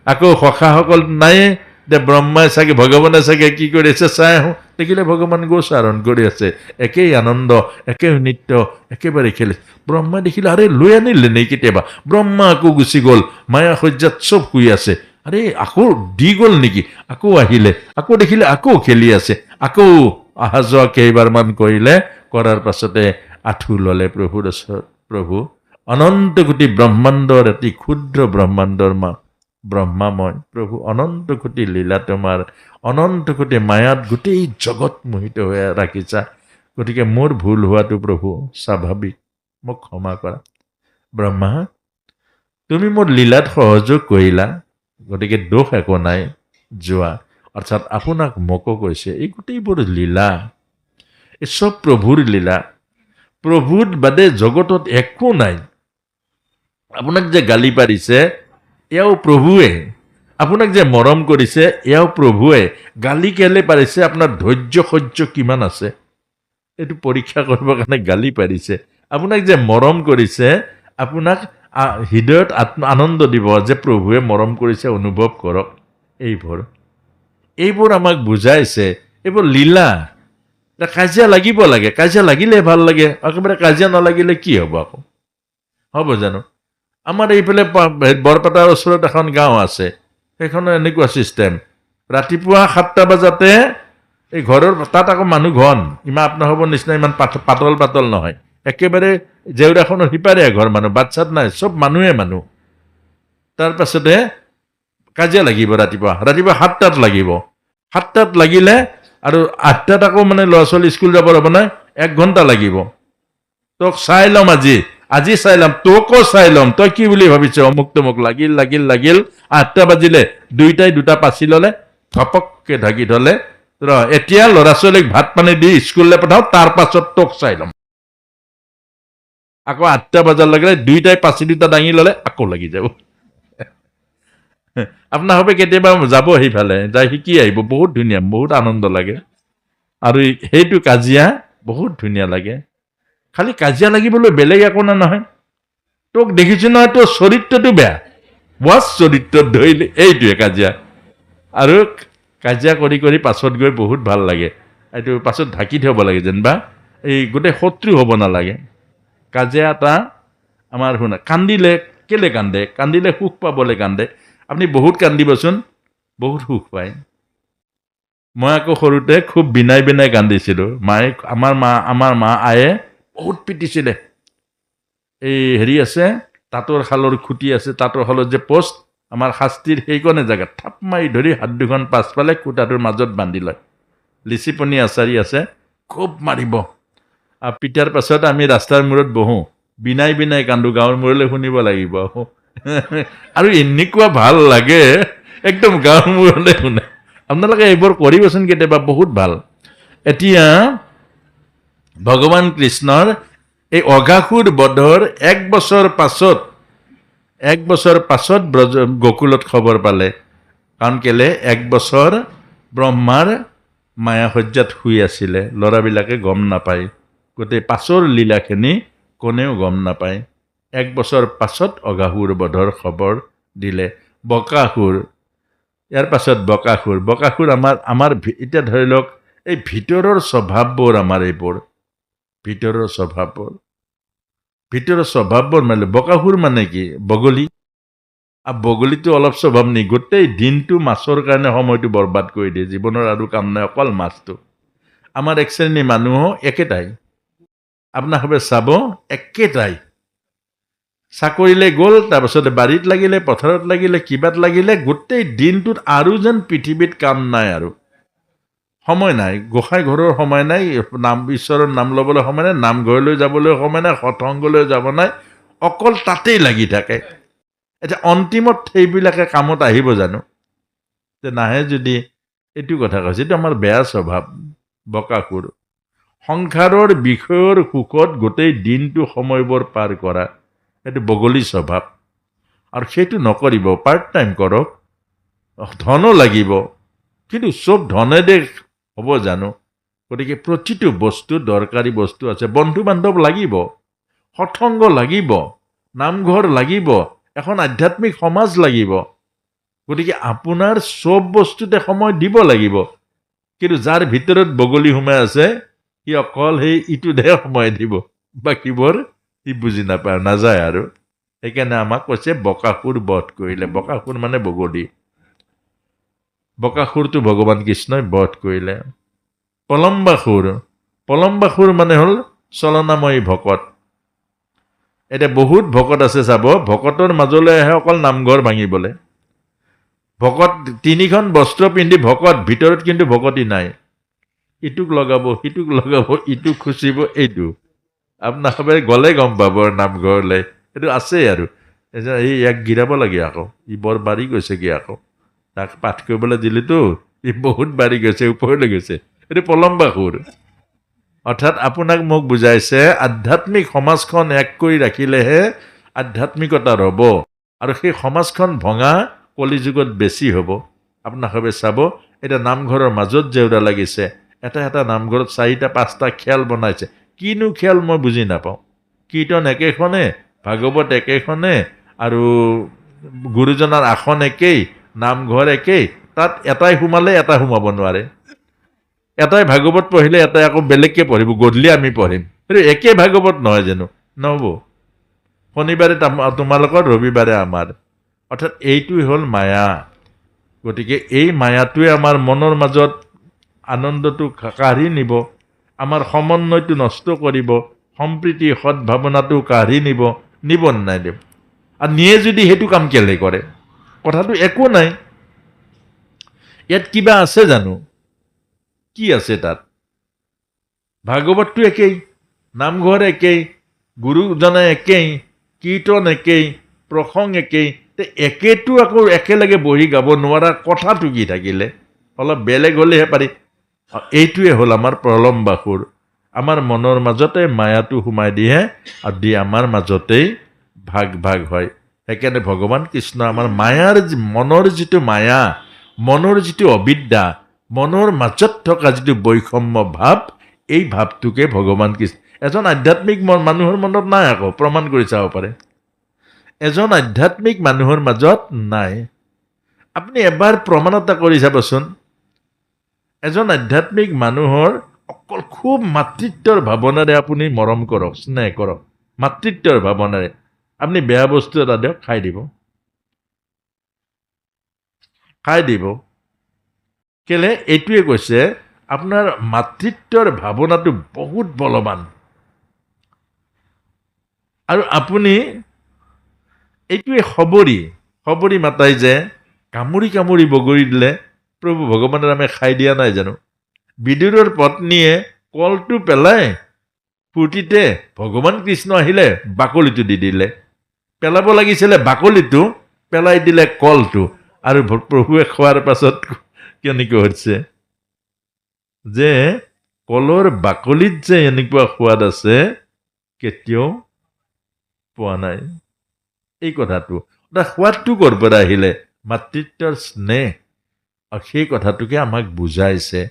আকৌ সখাসকল নাই। এতিয়া ব্ৰহ্মাই চাগে, ভগৱানে চাগে কি কৰি আছে চাই আহোঁ। দেখিলে ভগৱান গোচাৰণ কৰি আছে, একেই আনন্দ, একে নৃত্য, একেবাৰে খেলে। ব্ৰহ্মাই দেখিলে, আৰে লৈ আনিলে নেকি কেতিয়াবা। ব্ৰহ্মা আকৌ গুচি গ'ল, মায়া শয্যাত চব শুই আছে। আৰে আকৌ দি গ'ল নেকি, আকৌ আহিলে, আকৌ দেখিলে আকৌ খেলি আছে। আকৌ অহা যোৱা কেইবাৰমান কৰিলে, কৰাৰ পাছতে আঁঠু ল'লে প্ৰভুৰ ওচৰত। প্ৰভু, অনন্ত কোটি ব্ৰহ্মাণ্ডৰ এটি ক্ষুদ্ৰ ব্ৰহ্মাণ্ডৰ ব্ৰহ্মাময় প্ৰভু, অনন্ত কোটি লীলা তোমাৰ, অনন্ত কোটি মায়াত গোটেই জগত মোহিত হৈ ৰাখিছা। গতিকে মোৰ ভুল হোৱাটো প্ৰভু স্বাভাৱিক, মোক ক্ষমা কৰা। ব্ৰহ্মা, তুমি মোৰ লীলাত সহযোগ কৰিলা, গতিকে দোষ একো নাই, যোৱা। অৰ্থাৎ আপোনাক মোকো কৈছে, এই গোটেইবোৰ লীলা, এই চব প্ৰভুৰ লীলা। প্ৰভুৰ বাদে জগতত একো নাই। আপোনাক যে গালি পাৰিছে, এয়াও প্ৰভুৱে। আপোনাক যে মৰম কৰিছে, এয়াও প্ৰভুৱে। গালি কেলে পাৰিছে, আপোনাৰ ধৈৰ্য সহ্য কিমান আছে এইটো পৰীক্ষা কৰিবৰ কাৰণে গালি পাৰিছে। আপোনাক যে মৰম কৰিছে, আপোনাক হৃদয়ত আনন্দ দিব যে প্ৰভুৱে মৰম কৰিছে, অনুভৱ কৰক। এইবোৰ আমাক বুজাইছে, এইবোৰ লীলা। কাজিয়া লাগিব লাগে, কাজিয়া লাগিলে ভাল লাগে, একেবাৰে কাজিয়া নালাগিলে কি হ'ব আকৌ? হ'ব জানো? আমাৰ এইফালে বৰপেটাৰ ওচৰত এখন গাঁও আছে, সেইখনৰ এনেকুৱা ছিষ্টেম, ৰাতিপুৱা 7টা বজাতে এই ঘৰৰ তাত আকৌ মানুহ ঘন, ইমান আপোনালোকৰ নিচিনা ইমান পাতল নহয়, একেবাৰে জেউৰাখনৰ সিপাৰে এঘৰ মানুহ, বাচ্ছাত নাই, চব মানুহে মানুহ। তাৰপাছতে কাজিয়া লাগিব ৰাতিপুৱা 7টাত লাগিব। 7টাত লাগিলে আৰু 8টাত আকৌ মানে ল'ৰা ছোৱালী স্কুল যাব হ'ব নাই, 1 ঘণ্টা লাগিব। তোক চাই ল'ম আজি চাই ল'ম, তোকো চাই ল'ম, তই কি বুলি ভাবিছ? অমুক তমুক লাগিল 8টা বাজিলে, 2টাই 2টা পাচি ল'লে, ঘপককে ঢাকি থলে, এতিয়া ল'ৰা ছোৱালীক ভাত পানী দি স্কুললৈ পঠাওঁ, তাৰ পাছত তোক চাই ল'ম। আকৌ 8টা বজাৰ লাগিলে 2টাই পাচি 2টা দাঙি ল'লে, আকৌ লাগি যাব। আপোনাৰ হবে কেতিয়াবা যাব সেইফালে, যাই শিকি আহিব, বহুত ধুনীয়া, বহুত আনন্দ লাগে। আৰু সেইটো কাজিয়া বহুত ধুনীয়া লাগে। খালি কাজিয়া লাগিবলৈ বেলেগ একো নহয়, তোক দেখিছো নহয়, তোৰ চৰিত্ৰটো বেয়া, বছ চৰিত্ৰত ধৰিলে, এইটোৱে কাজিয়া। আৰু কাজিয়া কৰি কৰি পাছত গৈ বহুত ভাল লাগে। এইটো পাছত ঢাকি থ'ব লাগে, যেনিবা এই গোটেই শত্ৰু হ'ব নালাগে। কাজিয়া এটা আমাৰ শুনা, কান্দিলে কেলে কান্দিলে সুখ পাবলৈ কান্দে। আপুনি বহুত কান্দিবচোন, বহুত সুখ পায়। মই আকৌ সৰুতে খুব বিনাই কান্দিছিলোঁ। আমাৰ মা আয়ে বহুত পিটিছিলে। এই হেৰি আছে, তাঁতৰ শালৰ খুঁটি আছে, তাঁতৰ শালৰ যে পোষ্ট, আমাৰ শাস্তিৰ সেইকণে জেগাত থাপ মাৰি ধৰি হাত দুখন পাছফালে খুঁটাটোৰ মাজত বান্ধি লয়। লিচিপনি আচাৰি আছে, খুব মাৰিব। আৰু পিটাৰ পাছত আমি ৰাস্তাৰ মূৰত বহোঁ, বিনাই কান্দো, গাঁৱৰ মূৰলৈ শুনিব লাগিব। আৰু এনেকুৱা ভাল লাগে, একদম গাঁৱৰ মূৰলৈ শুনে। আপোনালোকে এইবোৰ কৰিবচোন কেতিয়াবা, বহুত ভাল। এতিয়া ভগৱান কৃষ্ণৰ এই অঘাসুৰ বধৰ 1 বছৰ পাছত গোকুলত খবৰ পালে। কাৰণ কেলে 1 বছৰ ব্ৰহ্মাৰ মায়াসজ্জাত শুই আছিলে, ল'ৰাবিলাকে গম নাপায়। গোটেই পাছৰ লীলাখিনি কোনেও গম নাপায়। 1 বছৰ পাছত অঘাসুৰ বধৰ খবৰ দিলে। বকাসুৰ, ইয়াৰ পাছত বকাসুৰ আমাৰ এতিয়া ধৰি লওক এই ভিতৰৰ স্বভাৱবোৰ, আমাৰ এইবোৰ ভিতৰৰ স্বভাৱবোৰ মানে বকাসুৰ মানে কি? বগলী। আৰু বগলীটো অলপ স্বভাৱ নেই, গোটেই দিনটো মাছৰ কাৰণে সময়টো বৰবাদ কৰি দিয়ে, জীৱনৰ আৰু কাম নাই, অকল মাছটো। আমাৰ এক শ্ৰেণীৰ মানুহো একেটাই, আপোনালোকে চাব, একেটাই। চাকৰিলৈ গ'ল, তাৰপাছতে বাৰীত লাগিলে, পথাৰত লাগিলে, কিবাত লাগিলে, গোটেই দিনটোত আৰু যেন পৃথিৱীত কাম নাই, আৰু সময় নাই। গোসাঁই ঘৰৰ সময় নাই, ঈশ্বৰৰ নাম ল'বলৈ সময় নাই, নামঘৰলৈ যাবলৈ সময় নাই, সৎসংগলৈ যাব নাই, অকল তাতেই লাগি থাকে। এতিয়া অন্তিমত সেইবিলাকে কামত আহিব জানো? যে নাহে যদি, এইটো কথা কৈছে, এইটো আমাৰ বেয়া স্বভাৱ। বকাসুৰ সংসাৰৰ বিষয়ৰ সুখত গোটেই দিনটো সময়বোৰ পাৰ কৰা, এইটো বগলী স্বভাৱ। আৰু সেইটো নকৰিব, পাৰ্ট টাইম কৰক। ধনো লাগিব, কিন্তু চব ধনেৰে হ'ব জানো? গতিকে প্ৰতিটো বস্তু, দৰকাৰী বস্তু আছে। বন্ধু বান্ধৱ লাগিব, সৎসংগ লাগিব, নামঘৰ লাগিব, এখন আধ্যাত্মিক সমাজ লাগিব। গতিকে আপোনাৰ চব বস্তুতে সময় দিব লাগিব। কিন্তু যাৰ ভিতৰত বগলী সোমাই আছে, সি অকল সেই ইটোতহে সময় দিব, বাকীবোৰ সি বুজি নাপায়, নাযায়। আৰু সেইকাৰণে আমাক কৈছে বকাসুৰ বধ কৰিলে। বকাসুৰ মানে বগলী। বকাসুৰটো ভগৱান কৃষ্ণই বধ কৰিলে। পলম্বাসুৰ মানে হ'ল চলনাময়ী ভকত। এতিয়া বহুত ভকত আছে, চাব, ভকতৰ মাজলৈ আহে অকল নামঘৰ ভাঙিবলৈ। ভকত 3খন বস্ত্ৰ পিন্ধি ভকত, ভিতৰত কিন্তু ভকতি নাই। ইটোক লগাব, সিটোক লগাব, ইটোক খুচিব, এইটো আপোনালোকে গ'লে গম পাব নামঘৰলৈ, সেইটো আছেই। আৰু এই ইয়াক গিৰাব লাগে, আকৌ ই বৰ বাঢ়ি গৈছে কি, আকৌ তাক পাঠ কৰিবলৈ দিলেতো ই বহুত বাঢ়ি গৈছে, ওপৰলৈ গৈছে। এইটো পলম্বাসুৰ। অৰ্থাৎ আপোনাক মোক বুজাইছে, আধ্যাত্মিক সমাজখন এক কৰি ৰাখিলেহে আধ্যাত্মিকতা ৰ'ব, আৰু সেই সমাজখন ভঙা কলিযুগত বেছি হ'ব। আপোনালোকে চাব, এতিয়া নামঘৰৰ মাজত জেউৰা লাগিছে, এটা নামঘৰত 4টা 5টা খেল বনাইছে। কিনো খেল মই বুজি নাপাওঁ। কীৰ্তন একেখনে, ভাগৱত একেখনে আৰু গুৰুজনাৰ আসন একেই, নামঘৰ একেই, তাত এটাই সোমালে এটা সোমাব নোৱাৰে। এটাই ভাগৱত পঢ়িলে এটাই আকৌ বেলেগকে পঢ়িব, গধূলি আমি পঢ়িম, কিন্তু একে ভাগৱত নহয় জানো? নহ'ব। শনিবাৰে তোমালোকৰ, ৰবিবাৰে আমাৰ। অৰ্থাৎ এইটোৱেই হ'ল মায়া। গতিকে এই মায়াটোৱে আমাৰ মনৰ মাজত আনন্দটো কাঢ়ি নিব, আমাৰ সমন্বয়টো নষ্ট কৰিব, সম্প্ৰীতি সদ্ভাৱনাটো কাঢ়ি নিব নাই দিব। আৰু নিয়ে যদি সেইটো কাম কেলে কৰে? কথাটো একো নাই। ইয়াত কিবা আছে জানো? কি আছে তাত? ভাগৱতটো একেই, নামঘৰ একেই, গুৰুজনে একেই, কীৰ্তন একেই, প্ৰসংগ একেই, একেটো আকৌ একেলগে বহি গাব নোৱাৰা কথাটো কি থাকিলে? অলপ বেলেগ হ'লেহে পাৰি। এইটোৱে হ'ল আমাৰ প্ৰলম্বাসুৰ। আমাৰ মনৰ মাজতে মায়াটো সোমাই দিয়ে আৰু দি আমাৰ মাজতেই ভাগ ভাগ হয়। সেইকাৰণে ভগৱান কৃষ্ণ আমাৰ মায়াৰ মনৰ যিটো মায়া, মনৰ যিটো অবিদ্যা, মনৰ মাজত থকা যিটো বৈষম্য ভাৱ, এই ভাৱটোকে ভগৱান কৃষ্ণ, এজন আধ্যাত্মিক মানুহৰ মনত নাই, আকৌ প্ৰমাণ কৰি চাব পাৰে। এজন আধ্যাত্মিক মানুহৰ মাজত নাই। আপুনি এবাৰ প্ৰমাণ এটা কৰি চাবচোন। এজন আধ্যাত্মিক মানুহৰ অকল খুব মাতৃত্বৰ ভাৱনাৰে আপুনি মৰম কৰক, স্নেহ কৰক, মাতৃত্বৰ ভাৱনাৰে। আপুনি বেয়া বস্তু এটা দিয়ক, খাই দিব। কেলে? এইটোৱে কৈছে আপোনাৰ মাতৃত্বৰ ভাৱনাটো বহুত বলৱান। আৰু আপুনি এইটোৱে খবৰি মাতাই যে কামুৰি কামুৰি বগৰী দিলে প্ৰভু ভগৱানৰ নামে খাই দিয়া নাই জানো? বিদুৰৰ পত্নীয়ে কলটো পেলাই ফূৰ্তিতে ভগৱান কৃষ্ণ আহিলে বাকলিটো দি দিলে। পেলাব লাগিছিলে বাকলিটো, পেলাই দিলে কলটো। আৰু প্ৰভুৱে খোৱাৰ পাছত কেনেকৈ হৈছে যে কলৰ বাকলিত যে এনেকুৱা সোৱাদ আছে কেতিয়াও পোৱা নাই। এই কথাটো সোৱাদটো ক'ৰ পৰা আহিলে? মাতৃত্বৰ স্নেহ। আৰু সেই কথাটোকে আমাক বুজাইছে।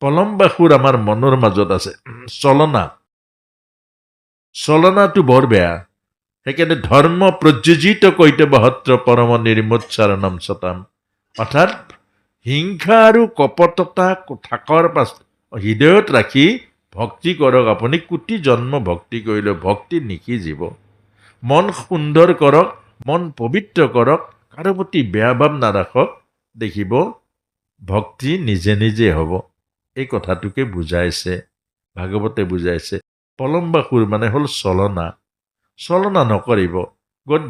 প্ৰলম্বাসুৰ আমাৰ মনৰ মাজত আছে। চলনাটো বৰ বেয়া। সেইকাৰণে ধৰ্ম প্ৰযোজিত কৈতবহত্ৰ পৰম নিৰ্মোচ্চাৰণম সতাম। অৰ্থাৎ হিংসা আৰু কপটতা থাকৰ পাছত হৃদয়ত ৰাখি ভক্তি কৰক। আপুনি কোটি জন্ম ভক্তি কৰিলেও ভক্তি নিসিজিব। মন সুন্দৰ কৰক, মন পবিত্ৰ কৰক, কাৰো প্ৰতি বেয়া ভাৱ নাৰাখক, দেখিব ভক্তি নিজে নিজে হ'ব। এই কথাটোকে বুজাইছে, ভাগৱতে বুজাইছে। প্ৰলম্বাসুৰ মানে হ'ল চলনা নকৰিব।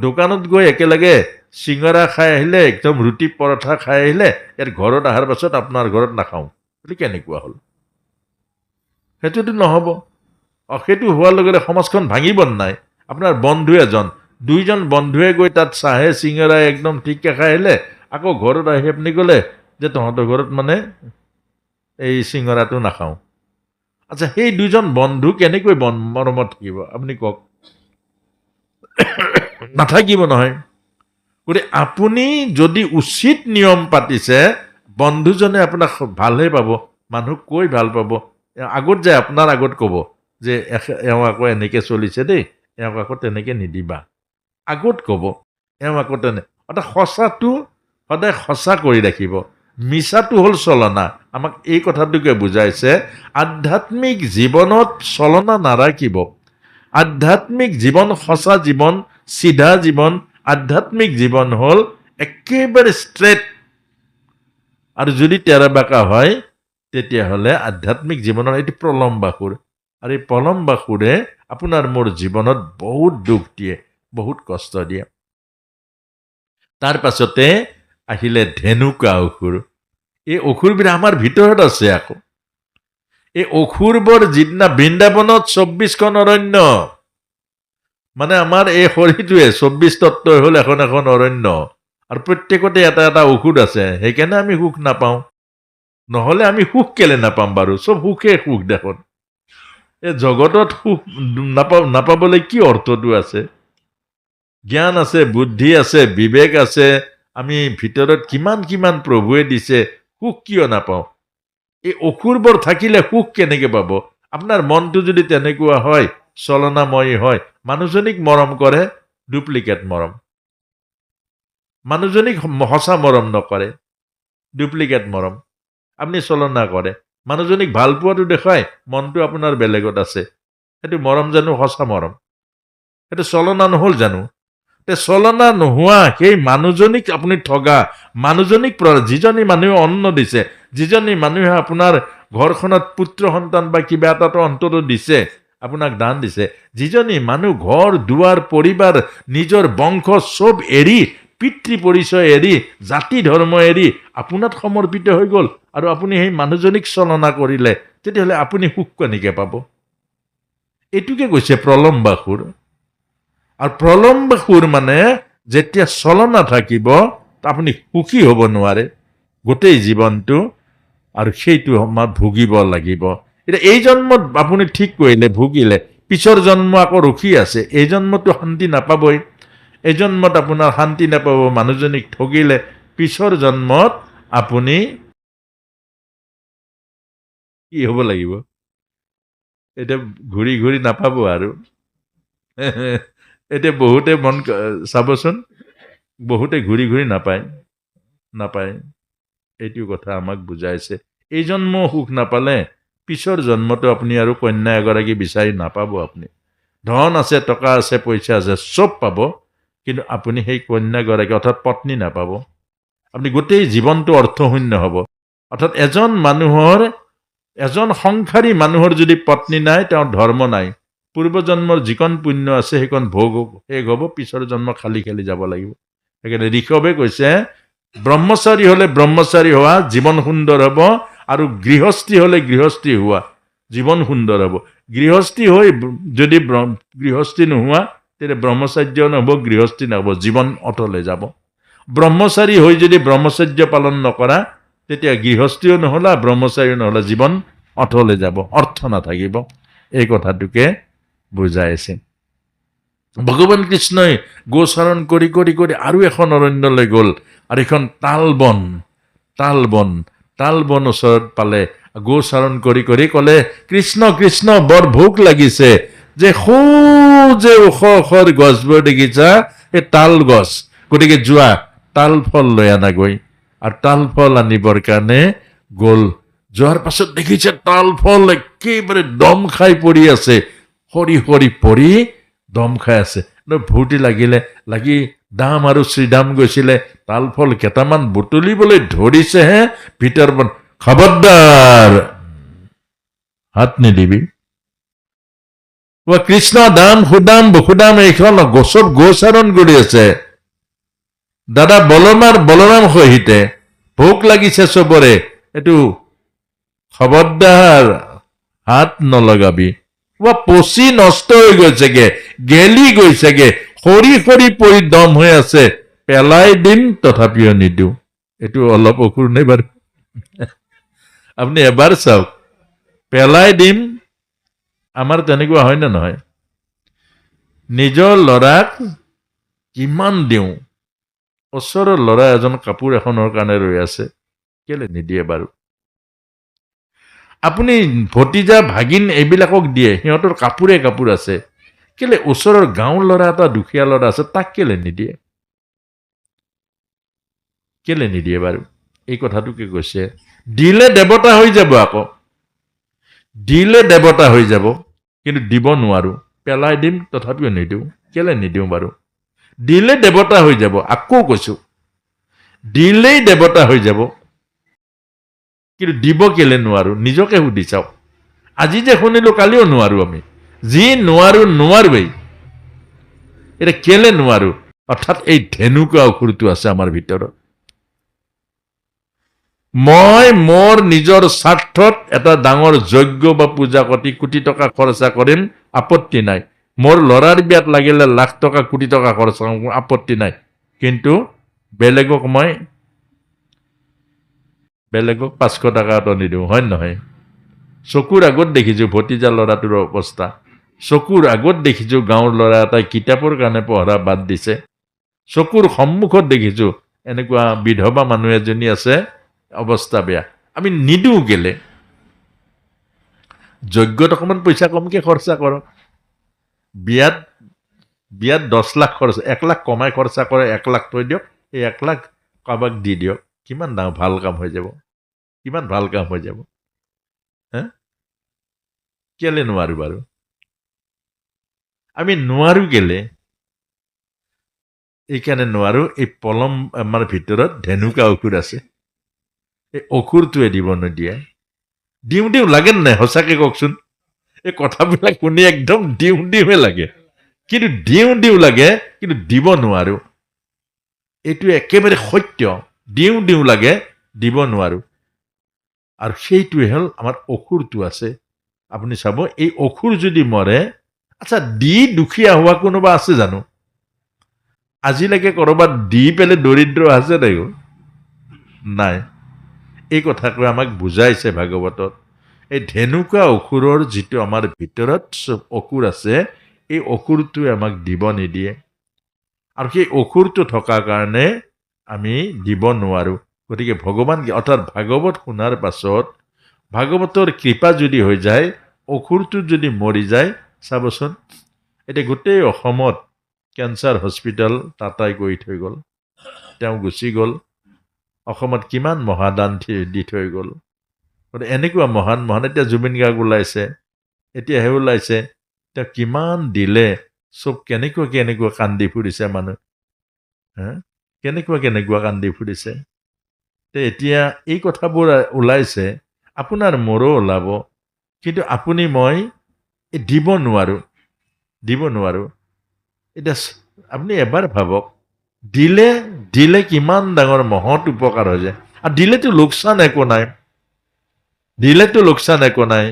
দোকানত গৈ একেলগে চিঙৰা খাই আহিলে, একদম ৰুটি পৰঠা খাই আহিলে, ইয়াত ঘৰত অহাৰ পাছত আপোনাৰ ঘৰত নাখাওঁ, সেইটো কেনেকুৱা হ'ল? সেইটোতো নহ'ব। সেইটো হোৱাৰ লগে লগে সমাজখন ভাঙিব নাই। আপোনাৰ বন্ধু এজন, দুইজন বন্ধুৱে গৈ তাত চাহে চিঙৰাই একদম ঠিককৈ খাই আহিলে, আকৌ ঘৰত আহি আপুনি ক'লে যে তহঁতৰ ঘৰত মানে এই চিঙৰাটো নাখাওঁ। আচ্ছা, সেই দুইজন বন্ধু কেনেকৈ মৰমত থাকিব আপুনি কওক? নাথাকিব নহয়। গতিকে আপুনি যদি উচিত নিয়ম পাতিছে, বন্ধুজনে আপোনাক ভালহে পাব, মানুহক কৈ ভাল পাব। আগত যায় আপোনাৰ আগত ক'ব যে এওঁ আকৌ এনেকৈ চলিছে দেই, এওঁক আকৌ তেনেকৈ নিদিবা, আগত ক'ব। এওঁ আকৌ অৰ্থাৎ সঁচাটো সদায় সঁচা কৰি ৰাখিব। মিছাটো হ'ল চলনা। আমাক এই কথাটোকে বুজাইছে। আধ্যাত্মিক জীৱনত চলনা নাৰাখিব। আধ্যাত্মিক জীৱন সঁচা জীৱন, চিধা জীৱন। আধ্যাত্মিক জীৱন হ'ল একেবাৰে ষ্ট্ৰেট। আৰু যদি তেৰা বাঁকা হয় তেতিয়াহ'লে আধ্যাত্মিক জীৱনৰ এইটো প্ৰলম্বাসুৰ। আৰু এই প্ৰলম্বাসুৰে আপোনাৰ মোৰ জীৱনত বহুত দুখ দিয়ে, বহুত কষ্ট দিয়ে। তাৰ পাছতে আহিলে ধেনুকা অসুৰ। এই অসুৰবিলাক আমাৰ ভিতৰত আছে। আকৌ এই অসুৰবোৰ যিদিনা বৃন্দাবনত 24খন অৰণ্য, মানে আমাৰ এই শৰীৰটোৱে 24 তত্ত্বই হ'ল এখন এখন অৰণ্য, আৰু প্ৰত্যেকতে এটা এটা ঔষধ আছে। সেইকাৰণে আমি সুখ নাপাওঁ। নহ'লে আমি সুখ কেলে নাপাম বাৰু? চব সুখে সুখ দেখোন। এই জগতত সুখ নাপাবলৈ কি অৰ্থটো আছে? জ্ঞান আছে, বুদ্ধি আছে, বিবেক আছে, আমি ভিতৰত কিমান কিমান প্ৰভুৱে দিছে, সুখ কিয় নাপাওঁ? এই অসুৰবোৰ থাকিলে সুখ কেনেকৈ পাব? আপোনাৰ মনটো যদি তেনেকুৱা হয়, চলনাময়ী হয় মানুহজনীক মৰম কৰে ডুপ্লিকেট মৰম মানুহজনীক সঁচা মৰম নকৰে ডুপ্লিকেট মৰম আপুনি চলনা কৰে মানুহজনীক ভাল পোৱাটো দেখুৱাই মনটো আপোনাৰ বেলেগত আছে সেইটো মৰম জানো সঁচা মৰম সেইটো চলনা নহ'ল জানো তে চলনা নোহোৱা সেই মানুহজনীক আপুনি ঠগা মানুহজনীক যিজনী মানুহে অন্ন দিছে যিজনী মানুহে আপোনাৰ ঘৰখনত পুত্ৰ সন্তান বা কিবা এটাতো অন্তত দিছে আপোনাক দান দিছে যিজনী মানুহ ঘৰ দুৱাৰ পৰিবাৰ নিজৰ বংশ চব এৰি পিতৃ পৰিচয় এৰি জাতি ধৰ্ম এৰি আপোনাত সমৰ্পিত হৈ গ'ল আৰু আপুনি সেই মানুহজনীক চলনা কৰিলে তেতিয়াহ'লে আপুনি সুখ কেনেকৈ পাব এইটোকে কৈছে প্ৰলম্বাসুৰ আৰু প্ৰলম্বাসুৰ মানে যেতিয়া চলনা থাকিব আপুনি সুখী হ'ব নোৱাৰে গোটেই জীৱনটো আৰু সেইটো সময়ত ভুগিব লাগিব এতিয়া এই জন্মত আপুনি ঠিক কৰিলে ভুগিলে পিছৰ জন্ম আকৌ ৰখি আছে এই জন্মটো শান্তি নাপাবই এই জন্মত আপোনাৰ শান্তি নাপাব মানুহজনীক ঠগিলে পিছৰ জন্মত আপুনি কি হ'ব লাগিব এতিয়া ঘূৰি ঘূৰি নাপাব আৰু এতিয়া বহুতে মন চাবচোন বহুতে ঘূৰি ঘূৰি নাপায় এইটো কথা আমাক বুজাইছে এই জন্ম সুখ নাপালে পিছৰ জন্মটো আপুনি আৰু কন্যা এগৰাকী বিচাৰি নাপাব আপুনি ধন আছে টকা আছে পইচা আছে চব পাব কিন্তু আপুনি সেই কন্যাগৰাকী অৰ্থাৎ পত্নী নাপাব আপুনি গোটেই জীৱনটো অৰ্থশূন্য হ'ব অৰ্থাৎ এজন সংসাৰী মানুহৰ যদি পত্নী নাই তেওঁৰ ধৰ্ম নাই পূৰ্বজন্মৰ যিকণ পুণ্য আছে সেইকণ ভোগ শেষ হ'ব পিছৰ জন্ম খালি খালি যাব লাগিব সেইকাৰণে ঋষভে কৈছে ব্ৰহ্মচাৰী হ'লে ব্ৰহ্মচাৰী হোৱা জীৱন সুন্দৰ হ'ব আৰু গৃহস্থী হ'লে গৃহস্থী হোৱা জীৱন সুন্দৰ হ'ব গৃহস্থী হৈ যদি গৃহস্থী নোহোৱা তেতিয়া ব্ৰহ্মচাৰ্য নহ'ব গৃহস্থী নহ'ব জীৱন অটলে যাব ব্ৰহ্মচাৰী হৈ যদি ব্ৰহ্মচৰ্য পালন নকৰা তেতিয়া গৃহস্থীও নহ'লা ব্ৰহ্মচাৰীও নহ'লা জীৱন অটলে যাব অৰ্থ নাথাকিব এই কথাটোকে বুজাইছে ভগৱান কৃষ্ণই গোচৰণ কৰি কৰি কৰি আৰু এখন অৰণ্যলৈ গ'ল আৰু এখন তালবন ওচৰত পালে গোচৰণ কৰি কৰি ক'লে কৃষ্ণ কৃষ্ণ বৰ ভোক লাগিছে যে যে ওখ ওখৰ গছবোৰ দেখিছা এই তাল গছ গতিকে যোৱা তাল ফল লৈ আনাগৈ আৰু তাল ফল আনিবৰ কাৰণে গ'ল যোৱাৰ পাছত দেখিছে তাল ফল একেবাৰে দম খাই পৰি আছে সৰি সৰি পৰি দম খাই আছে ভূতি লাগি দাম আৰু শ্ৰীদাম গৈছিলে তাল ফল কেইটামান বুটলিবলৈ ধৰিছেহে ভিতৰ খবৰদাৰ হাত নিদিবি কৃষ্ণ দাম সুদাম বসুদাম এইখন গছত গোচৰণ কৰি আছে দাদা বলৰাম সহিতে ভোক লাগিছে চবৰে এইটো খবৰদাৰ হাত নলগাবি পচি নষ্ট হৈ গৈছেগে গেলি গৈছেগে সৰি সৰি পৰি দম হৈ আছে পেলাই দিম তথাপিও নিদিওঁ এইটো অলপ অসুৰ নাই বাৰু আপুনি এবাৰ চাওক পেলাই দিম আমাৰ তেনেকুৱা হয় নে নহয় নিজৰ ল'ৰাক কিমান দিওঁ ওচৰৰ ল'ৰা এজন কাপোৰ এখনৰ কাৰণে ৰৈ আছে কেলে নিদিয়ে বাৰু আপুনি ভতিজা ভাগিন এইবিলাকক দিয়ে সিহঁতৰ কাপোৰ আছে কেলে ওচৰৰ গাঁৱৰ ল'ৰা এটা দুখীয়া ল'ৰা আছে তাক কেলে নিদিয়ে বাৰু এই কথাটোকে কৈছে দিলে দেৱতা হৈ যাব আকৌ দিলে দেৱতা হৈ যাব কিন্তু দিব নোৱাৰো পেলাই দিম তথাপিও নিদিওঁ কেলে নিদিওঁ বাৰু দিলে দেৱতা হৈ যাব আকৌ কৈছো দিলেই দেৱতা হৈ যাব কিন্তু দিব কেলে নোৱাৰো নিজকে সুধি চাওক আজি যে শুনিলো কালিও নোৱাৰো আমি যি নোৱাৰোৱেই এতিয়া কেলে নোৱাৰো অৰ্থাৎ এই ধেনুকা অসুৰটো আছে আমাৰ ভিতৰত মই মোৰ নিজৰ স্বাৰ্থত এটা ডাঙৰ যজ্ঞ বা পূজা কোটি টকা খৰচা কৰিম আপত্তি নাই মোৰ ল'ৰাৰ বিয়াত লাগিলে লাখ টকা কোটি টকা খৰচা কৰিম আপত্তি নাই কিন্তু বেলেগক 500 টকা এটা নিদিওঁ হয় নহয় চকুৰ আগত দেখিছো ভতিজা ল'ৰাটোৰ অৱস্থা চকুৰ আগত দেখিছো গাঁৱৰ ল'ৰা এটাই কিতাপৰ কাৰণে পঢ়া বাদ দিছে চকুৰ সন্মুখত দেখিছো এনেকুৱা বিধৱা মানুহ এজনী আছে অৱস্থা বেয়া আমি নিদিওঁ কেলে যজ্ঞত অকণমান পইচা কমকে খৰচা কৰক বিয়াত বিয়াত 10 লাখ খৰচ 1 লাখ কমাই খৰচা কৰে 1 লাখ থৈ দিয়ক এই 1 লাখ কাৰোবাক দি দিয়ক কিমান ভাল কাম হৈ যাব কিমান ভাল কাম হৈ যাব হে কেলে নোৱাৰো বাৰু আমি নোৱাৰো কেলে এইকাৰণে নোৱাৰো এই পলম আমাৰ ভিতৰত ধেনুকা অসুৰ আছে এই অসুৰটোৱে দিব নিদিয়ে দিওঁ লাগে নাই সঁচাকে কওকচোন এই কথাবিলাক শুনি একদম দিওঁহে লাগে কিন্তু দিওঁ লাগে কিন্তু দিব নোৱাৰো এইটো একেবাৰে সত্য দিওঁ লাগে দিব নোৱাৰো আৰু সেইটোৱে হ'ল আমাৰ অসুৰটো আছে আপুনি চাব এই অসুৰ যদি মৰে আচ্ছা দি দুখীয়া হোৱা কোনোবা আছে জানো আজিলৈকে কৰবাত দি পেলাই দৰিদ্ৰ আছে নাই এই কথাকৈ আমাক বুজাইছে ভাগৱতত এই ধেনুকা অসুৰৰ যিটো আমাৰ ভিতৰত অসুৰ আছে এই অসুৰটোৱে আমাক দিব নিদিয়ে আৰু সেই অসুৰটো থকাৰ কাৰণে আমি দিব নোৱাৰো গতিকে ভগৱান অৰ্থাৎ ভাগৱত শুনাৰ পাছত ভাগৱতৰ কৃপা যদি হৈ যায় অসুৰটো যদি মৰি যায় চাবচোন এতিয়া গোটেই অসমত কেঞ্চাৰ হস্পিটেল টাটাই কৰি থৈ গ'ল তেওঁ গুচি গ'ল অসমত কিমান মহাদান দি থৈ গ'ল গতিকে এনেকুৱা মহান এতিয়া জুবিন গাৰ্গ ওলাইছে এতিয়াহে ওলাইছে তেওঁ কিমান দিলে চব কেনেকুৱা কান্দি ফুৰিছে মানুহ হা কেনেকুৱা কান্দি ফুৰিছে এতিয়া এই কথাবোৰ ওলাইছে আপোনাৰ মোৰো ওলাব কিন্তু আপুনি মই দিব নোৱাৰো এতিয়া আপুনি এবাৰ ভাবক দিলে কিমান ডাঙৰ মহৎ উপকাৰ হৈ যায় আৰু দিলেতো লোকচান একো নাই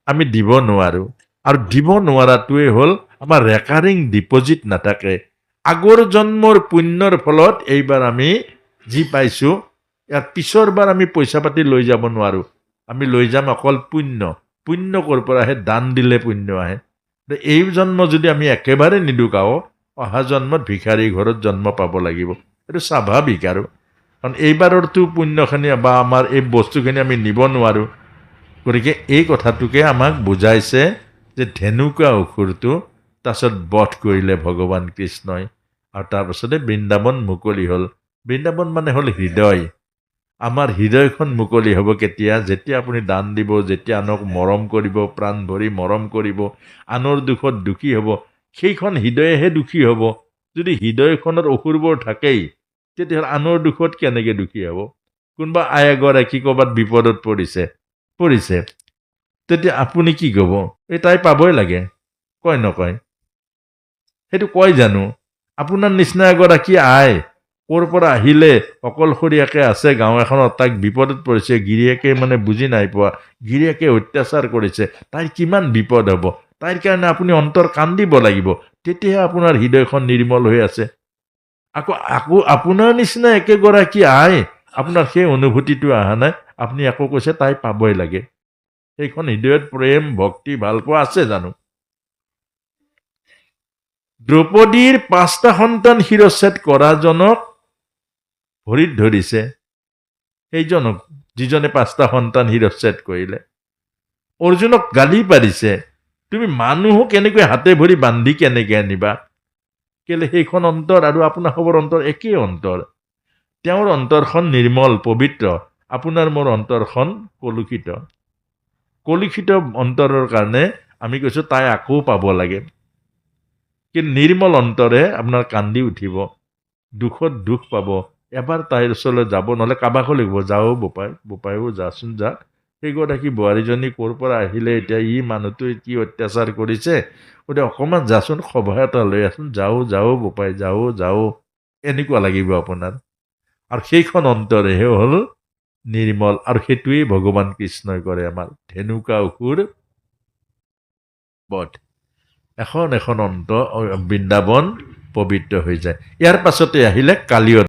আমি দিব নোৱাৰো আৰু দিব নোৱাৰাটোৱে হ'ল আমাৰ ৰেকাৰিং ডিপজিট নাথাকে আগৰ জন্মৰ পুণ্যৰ ফলত এইবাৰ আমি যি পাইছো ইয়াৰ পিছৰ বাৰ আমি পইচা পাতি লৈ যাব নোৱাৰো আমি লৈ যাম অকল পুণ্য ক'ৰ পৰা আহে দান দিলে পুণ্য আহে এই জন্ম যদি আমি একেবাৰে নিদুকাও অহা জন্মত ভিখাৰী ঘৰত জন্ম পাব লাগিব এইটো স্বাভাৱিক আৰু কাৰণ এইবাৰৰতো পুণ্যখিনি বা আমাৰ এই বস্তুখিনি আমি নিব নোৱাৰো গতিকে এই কথাটোকে আমাক বুজাইছে যে ধেনুকা অসুৰটো তাৰপিছত বধ কৰিলে ভগৱান কৃষ্ণই আৰু তাৰপাছতে বৃন্দাবন মুকলি হ'ল বৃন্দাবন মানে হ'ল হৃদয় আমাৰ হৃদয়খন মুকলি হ'ব কেতিয়া যেতিয়া আপুনি দান দিব যেতিয়া আনক মৰম কৰিব প্ৰাণ ভৰি মৰম কৰিব আনৰ দুখত দুখী হ'ব সেইখন হৃদয়েহে দুখী হ'ব যদি হৃদয়খনত অসুৰবোৰ থাকেই তেতিয়াহ'লে আনৰ দুখত কেনেকৈ দুখী হ'ব কোনোবা আই এগৰাকী ক'ৰবাত বিপদত পৰিছে তেতিয়া আপুনি কি ক'ব এই তাই পাবই লাগে কয় নকয় সেইটো কয় জানো আপোনাৰ নিচিনা এগৰাকী আই ক'ৰ পৰা আহিলে অকলশৰীয়াকৈ আছে গাঁও এখনত তাইক বিপদত পৰিছে গিৰিয়েকে মানে বুজি নাই পোৱা গিৰিয়েকে অত্যাচাৰ কৰিছে তাইৰ কিমান বিপদ হ'ব তাইৰ কাৰণে আপুনি অন্তৰ কান্দিব লাগিব তেতিয়াহে আপোনাৰ হৃদয়খন নিৰ্মল হৈ আছে আকৌ আপোনাৰ নিচিনা একেগৰাকী আই আপোনাৰ সেই অনুভূতিটো অহা নাই আপুনি আকৌ কৈছে তাই পাবই লাগে সেইখন হৃদয়ত প্ৰেম ভক্তি ভালপোৱা আছে জানো দ্ৰৌপদীৰ 5টা সন্তান শিৰচ্ছেদ কৰাজনক ভৰিত ধৰিছে সেইজনক যিজনে 5টা সন্তান শিৰচ্ছেদ কৰিলে অৰ্জুনক গালি পাৰিছে তুমি মানুহক কেনেকৈ হাতে ভৰি বান্ধি কেনেকৈ আনিবা কেলে সেইখন অন্তৰ আৰু আপোনাৰ খবৰ অন্তৰ একেই অন্তৰ তেওঁৰ অন্তৰখন নিৰ্মল পবিত্ৰ আপোনাৰ মোৰ অন্তৰখন কলুষিত অন্তৰৰ কাৰণে আমি কৈছো তাই আকৌ পাব লাগে কিন্তু নিৰ্মল অন্তৰে আপোনাৰ কান্দি উঠিব দুখত দুখ পাব এবাৰ তাইৰ ওচৰলৈ যাব নহ'লে কাবাকো লাগিব যাও বোপায়ো যাচোন যা সেইগৰাকী বোৱাৰীজনী ক'ৰ পৰা আহিলে এতিয়া ই মানুহটোৱে কি অত্যাচাৰ কৰিছে গতিকে অকণমান যাচোন সভা এটা লৈ আছোন যাও বোপাই যাও এনেকুৱা লাগিব আপোনাৰ আৰু সেইখন অন্তৰেহে হ'ল নিৰ্মল আৰু সেইটোৱেই ভগৱান কৃষ্ণই কৰে আমাৰ ধেনুকা অসুৰ বধ এখন অন্ত বৃন্দাবন পবিত্ৰ হৈ যায় ইয়াৰ পাছতে আহিলে কালিয়